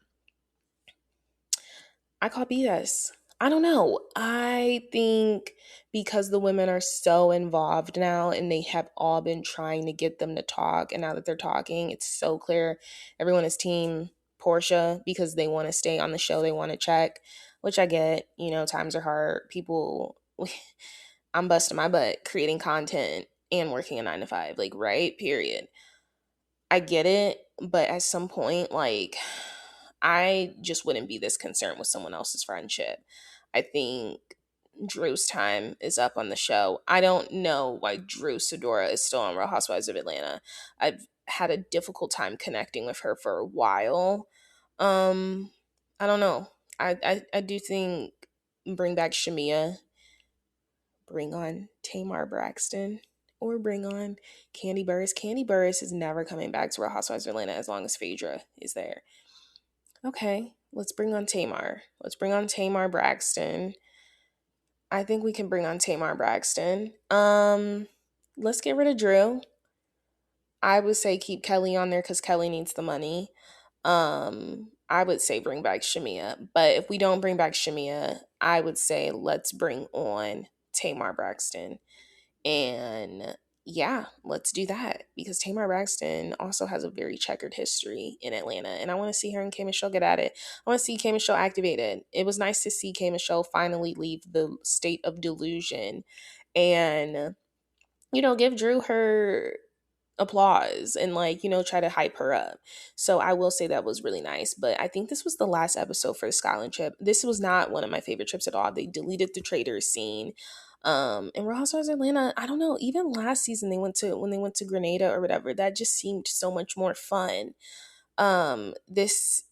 I call BS. I don't know. I think because the women are so involved now and they have all been trying to get them to talk, and now that they're talking, it's so clear everyone is team Porsha because they want to stay on the show, they want to check, which I get. Times are hard. People, I'm busting my butt creating content and working a 9 to 5, like, right? Period. I get it, but at some point, like, I just wouldn't be this concerned with someone else's friendship. I think Drew's time is up on the show. I don't know why Drew Sidora is still on Real Housewives of Atlanta. I've had a difficult time connecting with her for a while. I don't know. I do think bring back Shamea, bring on Tamar Braxton, or bring on Kandi Burruss. Kandi Burruss is never coming back to Real Housewives of Atlanta as long as Phaedra is there. Okay, let's bring on Tamar. Let's bring on Tamar Braxton. I think we can bring on Tamar Braxton. Let's get rid of Drew. I would say keep Kelly on there because Kelly needs the money. I would say bring back Shamea. But if we don't bring back Shamea, I would say let's bring on Tamar Braxton. And yeah, let's do that because Tamar Braxton also has a very checkered history in Atlanta. And I want to see her and K Michelle get at it. I want to see K Michelle activated. It was nice to see K Michelle finally leave the state of delusion and, give Drew her applause and try to hype her up. So I will say that was really nice. But I think this was the last episode for the Scotland trip. This was not one of my favorite trips at all. They deleted the traders scene. And Real Housewives of Atlanta, I don't know, even last season when they went to Grenada or whatever, that just seemed so much more fun. This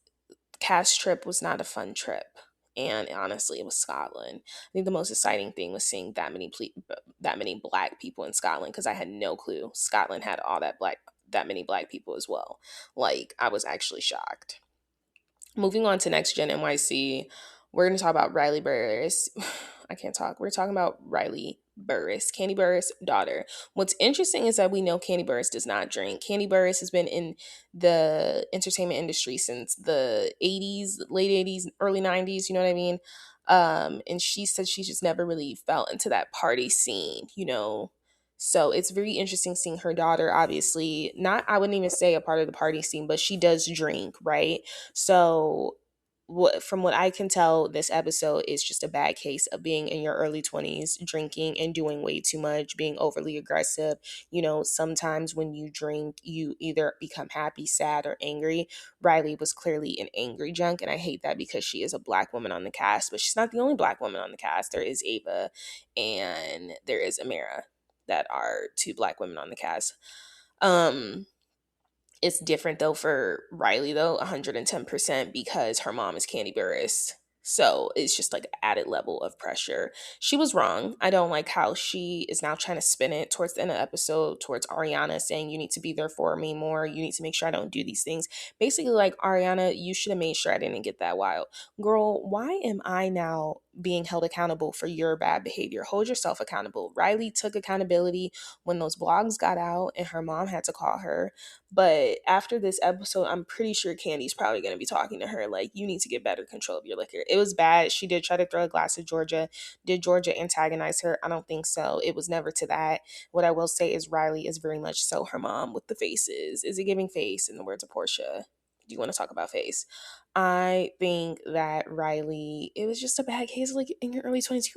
cast trip was not a fun trip. And honestly, it was Scotland. I think the most exciting thing was seeing that many black people in Scotland because I had no clue Scotland had that many black people as well. Like, I was actually shocked. Moving on to Next Gen NYC, we're going to talk about Riley Burruss. I can't talk. We're talking about Riley Burruss, Kandi Burruss' daughter. What's interesting is that we know Kandi Burruss does not drink. Kandi Burruss has been in the entertainment industry since the 80s, late 80s, early 90s, you know what I mean? And she said she just never really fell into that party scene, So it's very interesting seeing her daughter, obviously, not, I wouldn't even say a part of the party scene, but she does drink, right? So from what I can tell, this episode is just a bad case of being in your early 20s, drinking and doing way too much, being overly aggressive. Sometimes when you drink, you either become happy, sad, or angry. Riley was clearly an angry drunk, and I hate that because she is a black woman on the cast, but she's not the only black woman on the cast. There is Ava and there is Amira that are two black women on the cast. It's different though for Riley though, 110% because her mom is Kandi Burruss. So it's just like an added level of pressure. She was wrong. I don't like how she is now trying to spin it towards the end of the episode towards Ariana saying you need to be there for me more. You need to make sure I don't do these things. Basically like, Ariana, you should have made sure I didn't get that wild. Girl, why am I now being held accountable for your bad behavior? Hold yourself accountable. Riley took accountability when those blogs got out and her mom had to call her. But after this episode, I'm pretty sure Candy's probably going to be talking to her like, you need to get better control of your liquor. It was bad. She did try to throw a glass at Georgia. Did Georgia antagonize her? I don't think so. It was never to that. What I will say is Riley is very much so her mom with the faces. Is it giving face in the words of Porsha? Do you want to talk about face? I think that Riley, it was just a bad case, like in your early 20s.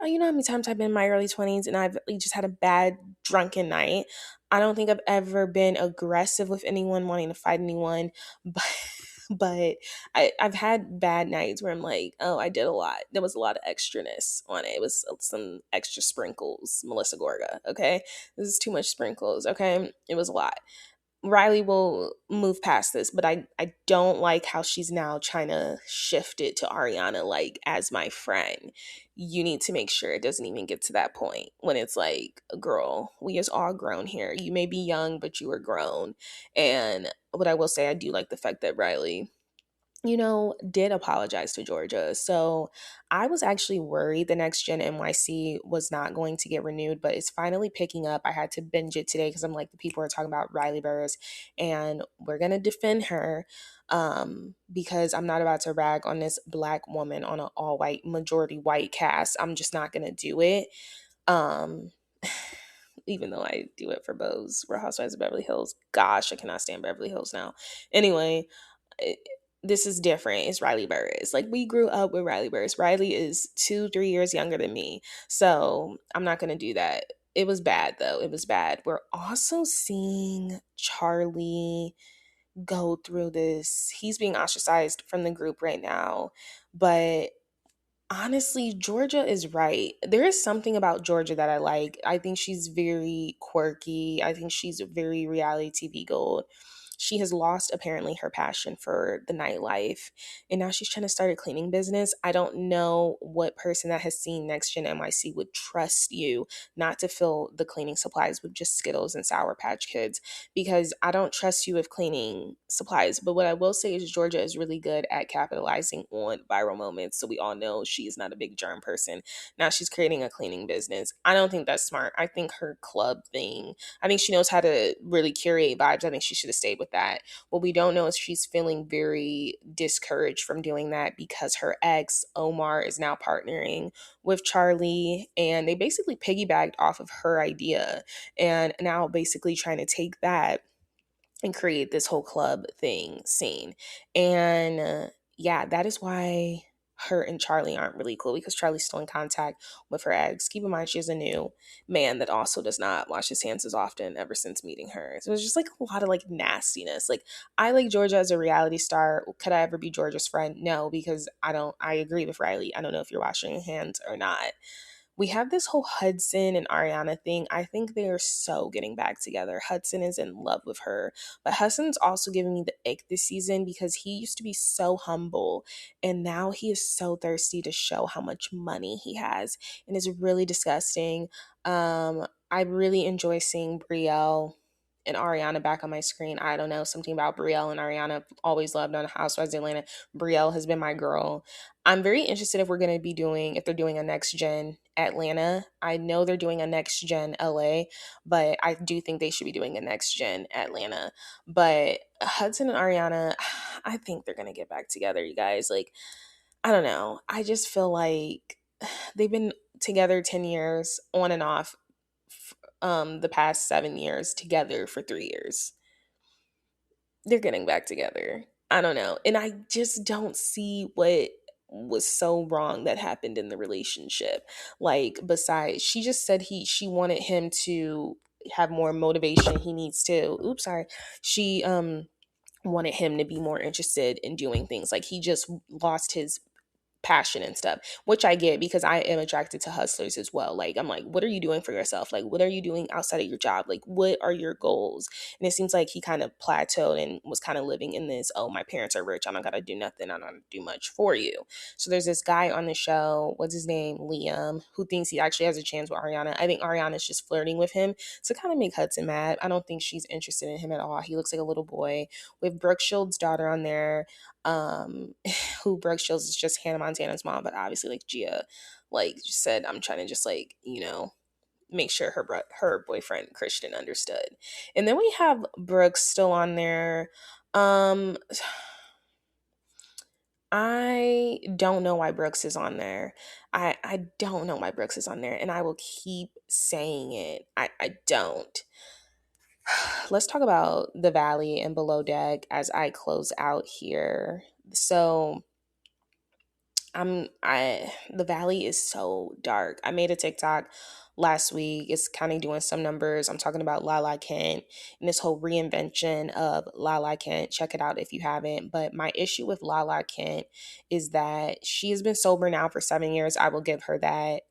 You know how many times I've been in my early 20s and I've just had a bad drunken night. I don't think I've ever been aggressive with anyone, wanting to fight anyone, but I've had bad nights where I'm like, oh, I did a lot. There was a lot of extraness on it. It was some extra sprinkles, Melissa Gorga, okay? This is too much sprinkles, okay? It was a lot. Riley will move past this, but I don't like how she's now trying to shift it to Ariana, like, as my friend. You need to make sure it doesn't even get to that point when it's like, girl, we is all grown here. You may be young, but you are grown. And what I will say, I do like the fact that Riley did apologize to Georgia. So I was actually worried the Next Gen NYC was not going to get renewed, but it's finally picking up. I had to binge it today because I'm like, the people are talking about Riley Burruss and we're going to defend her because I'm not about to rag on this black woman on an all white, majority white cast. I'm just not going to do it. Even though I do it for Bo's Real Housewives of Beverly Hills. Gosh, I cannot stand Beverly Hills now. Anyway, this is different. It's Riley Burruss. Like, we grew up with Riley Burruss. Riley is 2-3 years younger than me. So I'm not going to do that. It was bad, though. It was bad. We're also seeing Charlie go through this. He's being ostracized from the group right now. But honestly, Georgia is right. There is something about Georgia that I like. I think she's very quirky. I think she's very reality TV gold. she has lost apparently her passion for the nightlife, and now she's trying to start a cleaning business. I don't know what person that has seen Next Gen NYC would trust you not to fill the cleaning supplies with just Skittles and Sour Patch Kids, because I don't trust you with cleaning supplies. But what I will say is Georgia is really good at capitalizing on viral moments. So we all know she is not a big germ person. Now she's creating a cleaning business. I don't think that's smart. I think her club thing, I think she knows how to really curate vibes. I think she should have stayed with that. What we don't know is she's feeling very discouraged from doing that because her ex, Omar, is now partnering with Charlie, and they basically piggybacked off of her idea and now basically trying to take that and create this whole club thing scene. And yeah, that is why her and Charlie aren't really cool, because Charlie's still in contact with her ex. Keep in mind, she has a new man that also does not wash his hands as often ever since meeting her. So it's just like a lot of like nastiness. Like, I like Georgia as a reality star. Could I ever be Georgia's friend? No, because I agree with Riley. I don't know if you're washing your hands or not. We have this whole Hudson and Ariana thing. I think they are so getting back together. Hudson is in love with her, but Hudson's also giving me the ick this season because he used to be so humble and now he is so thirsty to show how much money he has, and it's really disgusting. I really enjoy seeing Brielle and Ariana back on my screen. I don't know, something about Brielle and Ariana. Always loved on Housewives of Atlanta. Brielle has been my girl. I'm very interested if we're going to be doing, if they're doing a next gen Atlanta. I know they're doing a next gen LA, but I do think they should be doing a next gen Atlanta. But Hudson and Ariana, I think they're going to get back together, you guys. Like, I don't know. I just feel like they've been together 10 years on and off, the past 7 years, together for 3 years. They're getting back together. I don't know. And I just don't see what was so wrong that happened in the relationship. Like, besides, she just said she wanted him to have more motivation. He needs to, oops, sorry. She wanted him to be more interested in doing things. Like, he just lost his passion and stuff, which I get because I am attracted to hustlers as well. Like, I'm like, what are you doing for yourself? Like, what are you doing outside of your job? Like, what are your goals? And it seems like he kind of plateaued and was kind of living in this, oh, my parents are rich, I don't gotta do nothing, I don't do much for you. So there's this guy on the show, what's his name, Liam, who thinks he actually has a chance with Ariana. I think Ariana's just flirting with him to kind of make Hudson mad. I don't think she's interested in him at all. He looks like a little boy. With Brooke Shields' daughter on there, um who Brooke Shields is just Hannah Montana's mom, but obviously, like, Gia, like, said, I'm trying to just, like, make sure her boyfriend Christian understood. And then we have Brooke still on there. I don't know why Brooks is on there. I don't know why Brooks is on there, and I will keep saying it. I don't. Let's talk about the Valley and Below Deck as I close out here. So the Valley is so dark. I made a TikTok last week. It's kind of doing some numbers. I'm talking about Lala Kent and this whole reinvention of Lala Kent. Check it out if you haven't. But my issue with Lala Kent is that she has been sober now for 7 years. I will give her that.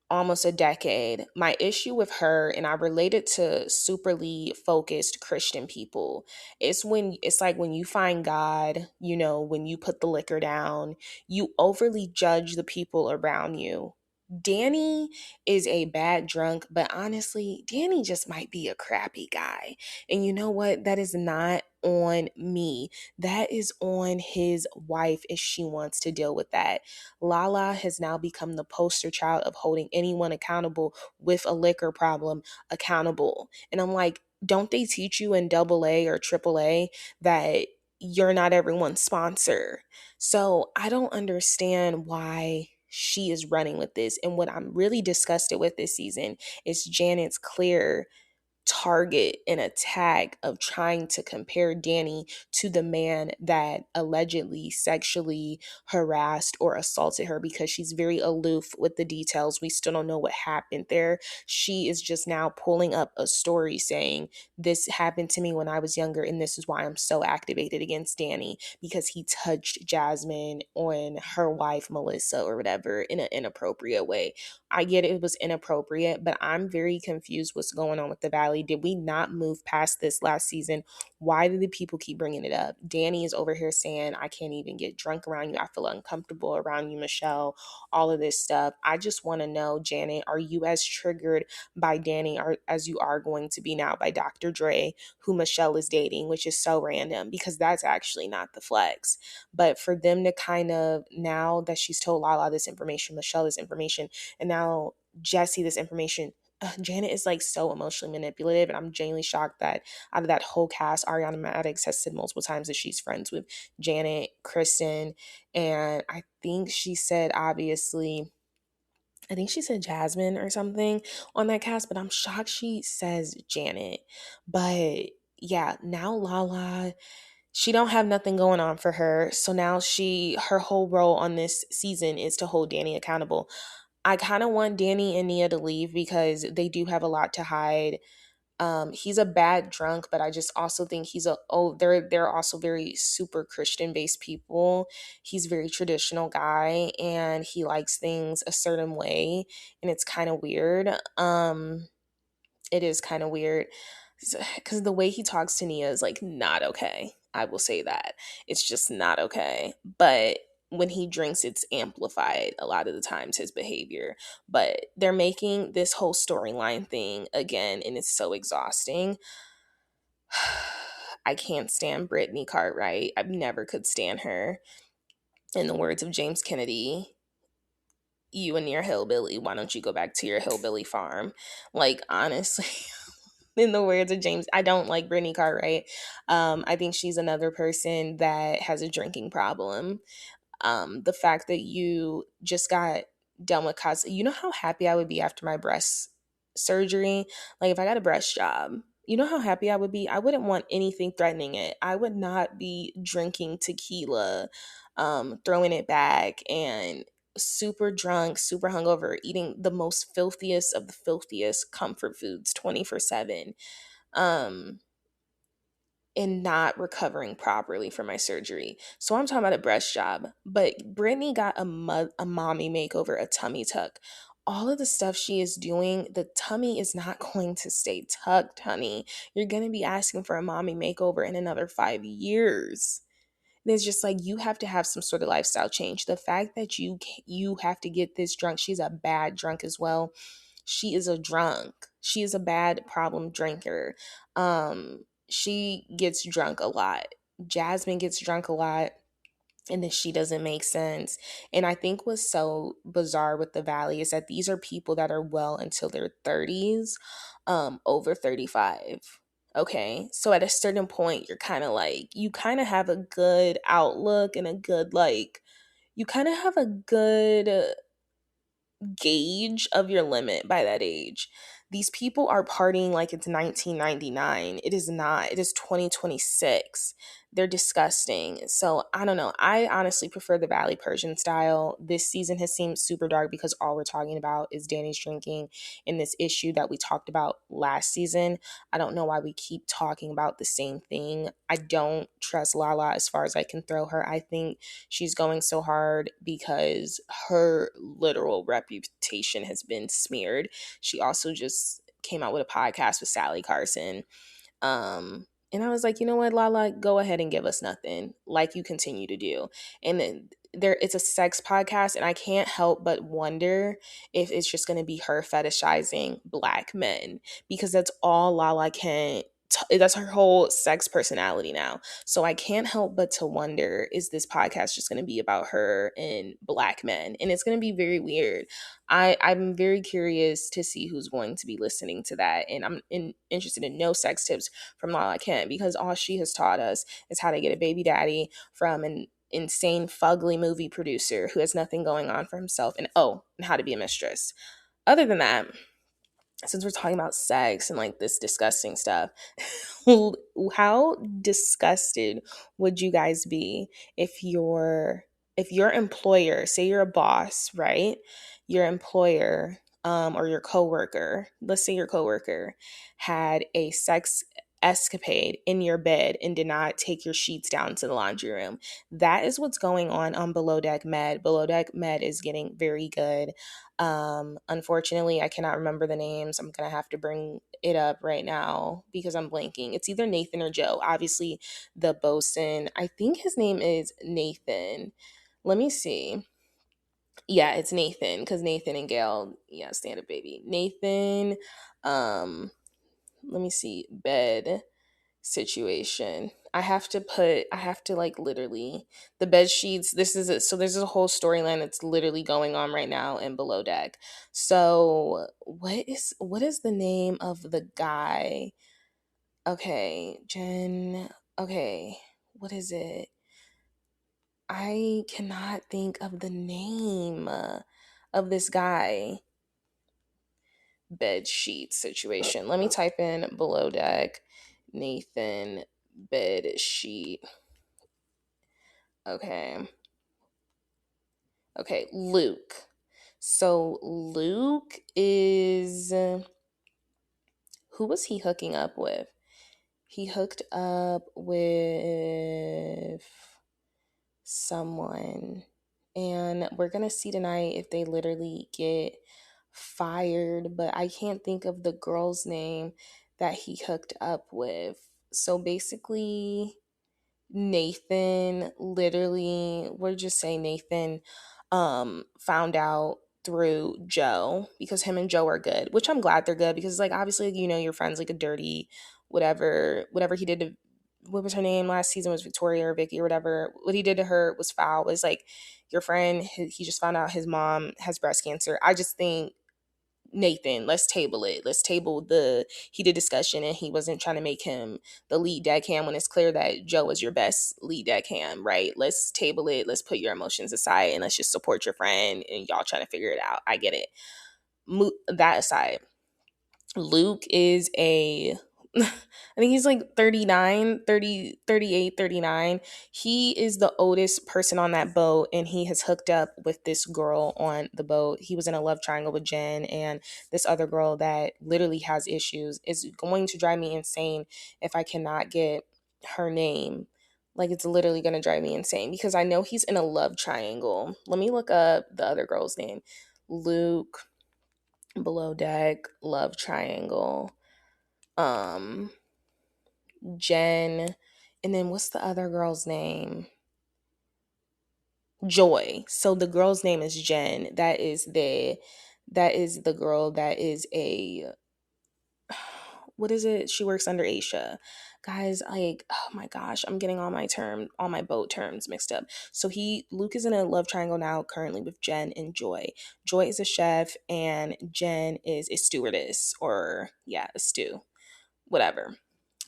Almost a decade. My issue with her, and I relate it to superly focused Christian people, it's like when you find God, when you put the liquor down, you overly judge the people around you. Danny is a bad drunk, but honestly, Danny just might be a crappy guy. And you know what? That is not on me. That is on his wife if she wants to deal with that. Lala has now become the poster child of holding anyone accountable with a liquor problem accountable. And I'm like, don't they teach you in double A or triple A that you're not everyone's sponsor? So I don't understand why she is running with this. And what I'm really disgusted with this season is Janet's clear target and attack of trying to compare Danny to the man that allegedly sexually harassed or assaulted her, because she's very aloof with the details. We still don't know what happened there. She is just now pulling up a story saying, this happened to me when I was younger, and this is why I'm so activated against Danny, because he touched Jasmine on her wife Melissa or whatever in an inappropriate way. I get it was inappropriate, but I'm very confused what's going on with the Valley. Valley? Did we not move past this last season? Why do the people keep bringing it up? Danny is over here saying, I can't even get drunk around you. I feel uncomfortable around you, Michelle. All of this stuff. I just want to know, Janet, are you as triggered by Danny as you are going to be now by Dr. Dre, who Michelle is dating, which is so random because that's actually not the flex. But for them to kind of, now that she's told Lala this information, Michelle this information, and now Jesse this information, Janet is like so emotionally manipulative, and I'm genuinely shocked that out of that whole cast, Ariana Madix has said multiple times that she's friends with Janet, Kristen, and I think she said, obviously, I think she said Jasmine or something on that cast, but I'm shocked she says Janet. But yeah, now Lala, she don't have nothing going on for her. So now her whole role on this season is to hold Danny accountable. I kind of want Danny and Nia to leave because they do have a lot to hide. He's a bad drunk, but I just also think they're also very super Christian based people. He's a very traditional guy and he likes things a certain way, and it's kind of weird. It is kind of weird because the way he talks to Nia is like not okay. I will say that. It's just not okay. But when he drinks, it's amplified a lot of the times, his behavior. But they're making this whole storyline thing again, and it's so exhausting. I can't stand Brittany Cartwright. I never could stand her. In the words of James Kennedy, you and your hillbilly, why don't you go back to your hillbilly farm? Like, honestly, in the words of James, I don't like Brittany Cartwright. I think she's another person that has a drinking problem. The fact that you just got done with you know how happy I would be after my breast surgery? Like if I got a breast job, you know how happy I would be? I wouldn't want anything threatening it. I would not be drinking tequila, throwing it back, and super drunk, super hungover, eating the most filthiest of the filthiest comfort foods 24/7. And not recovering properly from my surgery. So I'm talking about a breast job. But Brittany got a mommy makeover, a tummy tuck. All of the stuff she is doing, the tummy is not going to stay tucked, honey. You're going to be asking for a mommy makeover in another 5 years. And it's just like you have to have some sort of lifestyle change. The fact that you have to get this drunk, she's a bad drunk as well. She is a drunk. She is a bad problem drinker. She gets drunk a lot. Jasmine gets drunk a lot, and then she doesn't make sense. And I think what's so bizarre with the Valley is that these are people that are well until their 30s, over 35. Okay, so at a certain point, you're kind of like, you kind of have a good outlook and a good, like, you kind of have a good gauge of your limit by that age. These people are partying like it's 1999. It is not. It is 2026. They're disgusting. So I don't know. I honestly prefer the Valley Persian style. This season has seemed super dark because all we're talking about is Danny's drinking and this issue that we talked about last season. I don't know why we keep talking about the same thing. I don't trust Lala as far as I can throw her. I think she's going so hard because her literal reputation has been smeared. She also just came out with a podcast with Sally Carsen. And I was like, you know what, Lala, go ahead and give us nothing like you continue to do. And then it's a sex podcast, and I can't help but wonder if it's just going to be her fetishizing Black men, because that's all Lala can. That's her whole sex personality now. So I can't help but to wonder, is this podcast just going to be about her and Black men? And it's going to be very weird. I'm very curious to see who's going to be listening to that. And I'm interested in no sex tips from Lala Kent, because all she has taught us is how to get a baby daddy from an insane fugly movie producer who has nothing going on for himself, and how to be a mistress. Other than that, since we're talking about sex and like this disgusting stuff, how disgusted would you guys be if your employer, say you're a boss, right? Your employer or your coworker, let's say your coworker had a sex escapade in your bed and did not take your sheets down to the laundry room. That is what's going on Below Deck Med. Below Deck Med is getting very good. Unfortunately, I cannot remember the names. I'm gonna have to bring it up right now because I'm blanking. It's either Nathan or Joe. Obviously, the bosun. I think his name is Nathan. Let me see. Yeah, it's Nathan because Nathan and Gail. Yeah, stand up, baby. Nathan. Let me see. Bed situation. I have to like literally the bed sheets. This is it. So there's a whole storyline that's literally going on right now in Below Deck. So what is the name of the guy? Okay, Jen. Okay, what is it? I cannot think of the name of this guy. Bed sheet situation. Let me type in Below Deck Nathan bed sheet. Okay. Okay, Luke. So Luke is who was he hooking up with? He hooked up with someone. And we're going to see tonight if they literally get fired, but I can't think of the girl's name that he hooked up with. So basically, Nathan literally, we're just saying Nathan found out through Joe because him and Joe are good, which I'm glad they're good because like obviously your friend's like a dirty whatever he did to what was her name last season was Victoria or Vicky or whatever. What he did to her was foul. It was like your friend, he just found out his mom has breast cancer. I just think Nathan, let's table it. Let's table the heated discussion and he wasn't trying to make him the lead deckhand when it's clear that Joe is your best lead deckhand, right? Let's table it. Let's put your emotions aside and let's just support your friend and y'all trying to figure it out. I get it. That aside, Luke is a I think he's like 39, 30, 38, 39. He is the oldest person on that boat and he has hooked up with this girl on the boat. He was in a love triangle with Jen and this other girl that literally has issues. Is going to drive me insane if I cannot get her name. Like it's literally going to drive me insane because I know he's in a love triangle. Let me look up the other girl's name. Luke Below Deck love triangle. Jen, and then what's the other girl's name? Joy. So the girl's name is Jen. That is the girl that is a what is it? She works under Aisha. Guys, like, oh my gosh, I'm getting all my boat terms mixed up. So Luke is in a love triangle now currently with Jen and Joy. Joy is a chef and Jen is a stewardess or yeah, a stew. Whatever.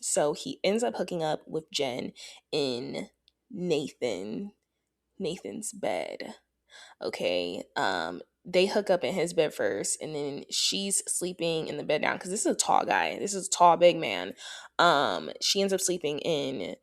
So he ends up hooking up with Jen in Nathan's bed. Okay. They hook up in his bed first, and then she's sleeping in the bed down because this is a tall guy. This is a tall, big man. She ends up sleeping in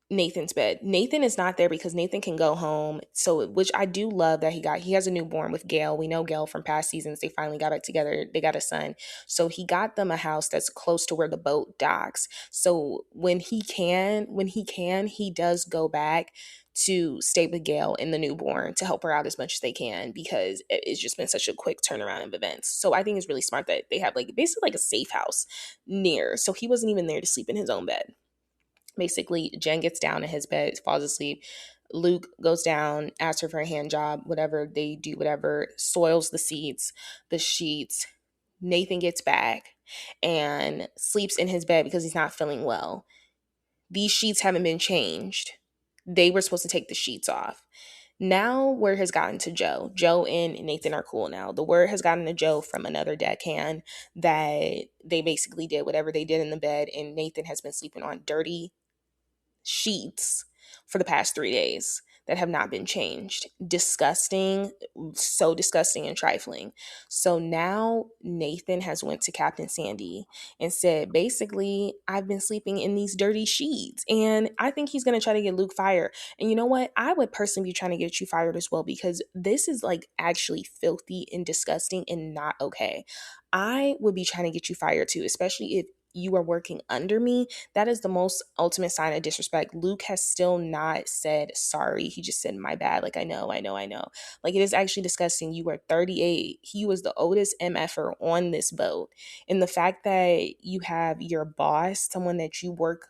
Nathan's bed. Nathan is not there because Nathan can go home. So, which I do love that he has a newborn with Gail. We know Gail from past seasons. They finally got back together. They got a son. So he got them a house that's close to where the boat docks. So when he can, he does go back to stay with Gail and the newborn to help her out as much as they can because it's just been such a quick turnaround of events. So I think it's really smart that they have like basically like a safe house near. So he wasn't even there to sleep in his own bed. Basically, Jen gets down in his bed, falls asleep. Luke goes down, asks her for a hand job, whatever they do, whatever, soils the seats, the sheets. Nathan gets back and sleeps in his bed because he's not feeling well. These sheets haven't been changed. They were supposed to take the sheets off. Now, word has gotten to Joe. Joe and Nathan are cool now. The word has gotten to Joe from another deckhand that they basically did whatever they did in the bed, and Nathan has been sleeping on dirty sheets for the past 3 days that have not been changed. Disgusting, so disgusting and trifling. So now Nathan has went to Captain Sandy and said, basically, I've been sleeping in these dirty sheets. And I think he's going to try to get Luke fired. And you know what? I would personally be trying to get you fired as well because this is like actually filthy and disgusting and not okay. I would be trying to get you fired too, especially if you are working under me, that is the most ultimate sign of disrespect. Luke has still not said sorry. He just said, my bad. Like, I know. Like, it is actually disgusting. You are 38. He was the oldest MFer on this boat. And the fact that you have your boss, someone that you work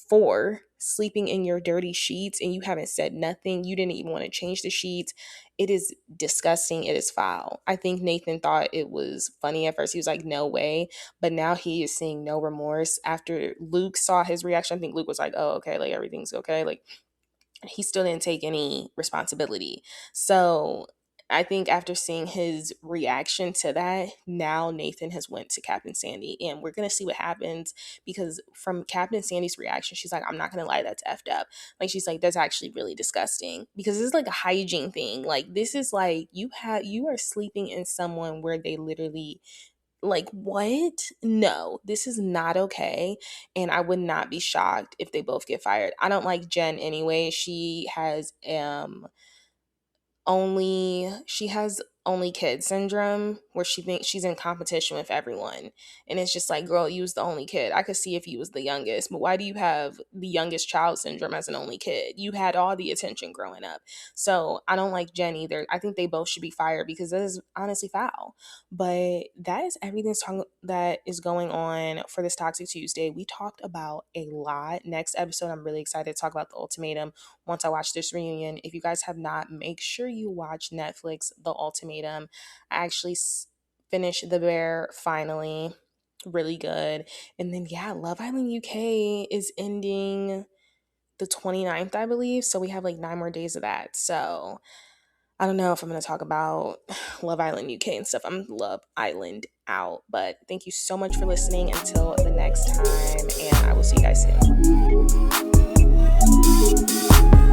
for, sleeping in your dirty sheets and you haven't said nothing, you didn't even want to change the sheets, it is disgusting. It is foul. I think Nathan thought it was funny at first. He was like, no way. But now he is seeing no remorse. After Luke saw his reaction, I think Luke was like, oh, okay, like everything's okay. Like, he still didn't take any responsibility. So I think after seeing his reaction to that, now Nathan has went to Captain Sandy, and we're gonna see what happens, because from Captain Sandy's reaction, she's like, I'm not gonna lie, that's effed up. Like, she's like, that's actually really disgusting, because this is like a hygiene thing. Like, this is like, you are sleeping in someone where they literally, like, what? No, this is not okay. And I would not be shocked if they both get fired. I don't like Jen anyway. She has only kid syndrome, where she thinks she's in competition with everyone. And it's just like, girl, you was the only kid. I could see if you was the youngest, but why do you have the youngest child syndrome as an only kid? You had all the attention growing up. So I don't like Jen either. I think they both should be fired, because that is honestly foul. But that is everything that is going on for this Toxic Tuesday. We talked about a lot. Next episode, I'm really excited to talk about the ultimatum once I watch this reunion. If you guys have not, make sure you watch Netflix The Ultimatum. I actually finished The Bear finally. Really good. And then, yeah, Love Island UK is ending the 29th, I believe. So we have like 9 more days of that. So I don't know if I'm going to talk about Love Island UK and stuff. I'm Love Island out. But thank you so much for listening. Until the next time. And I will see you guys soon.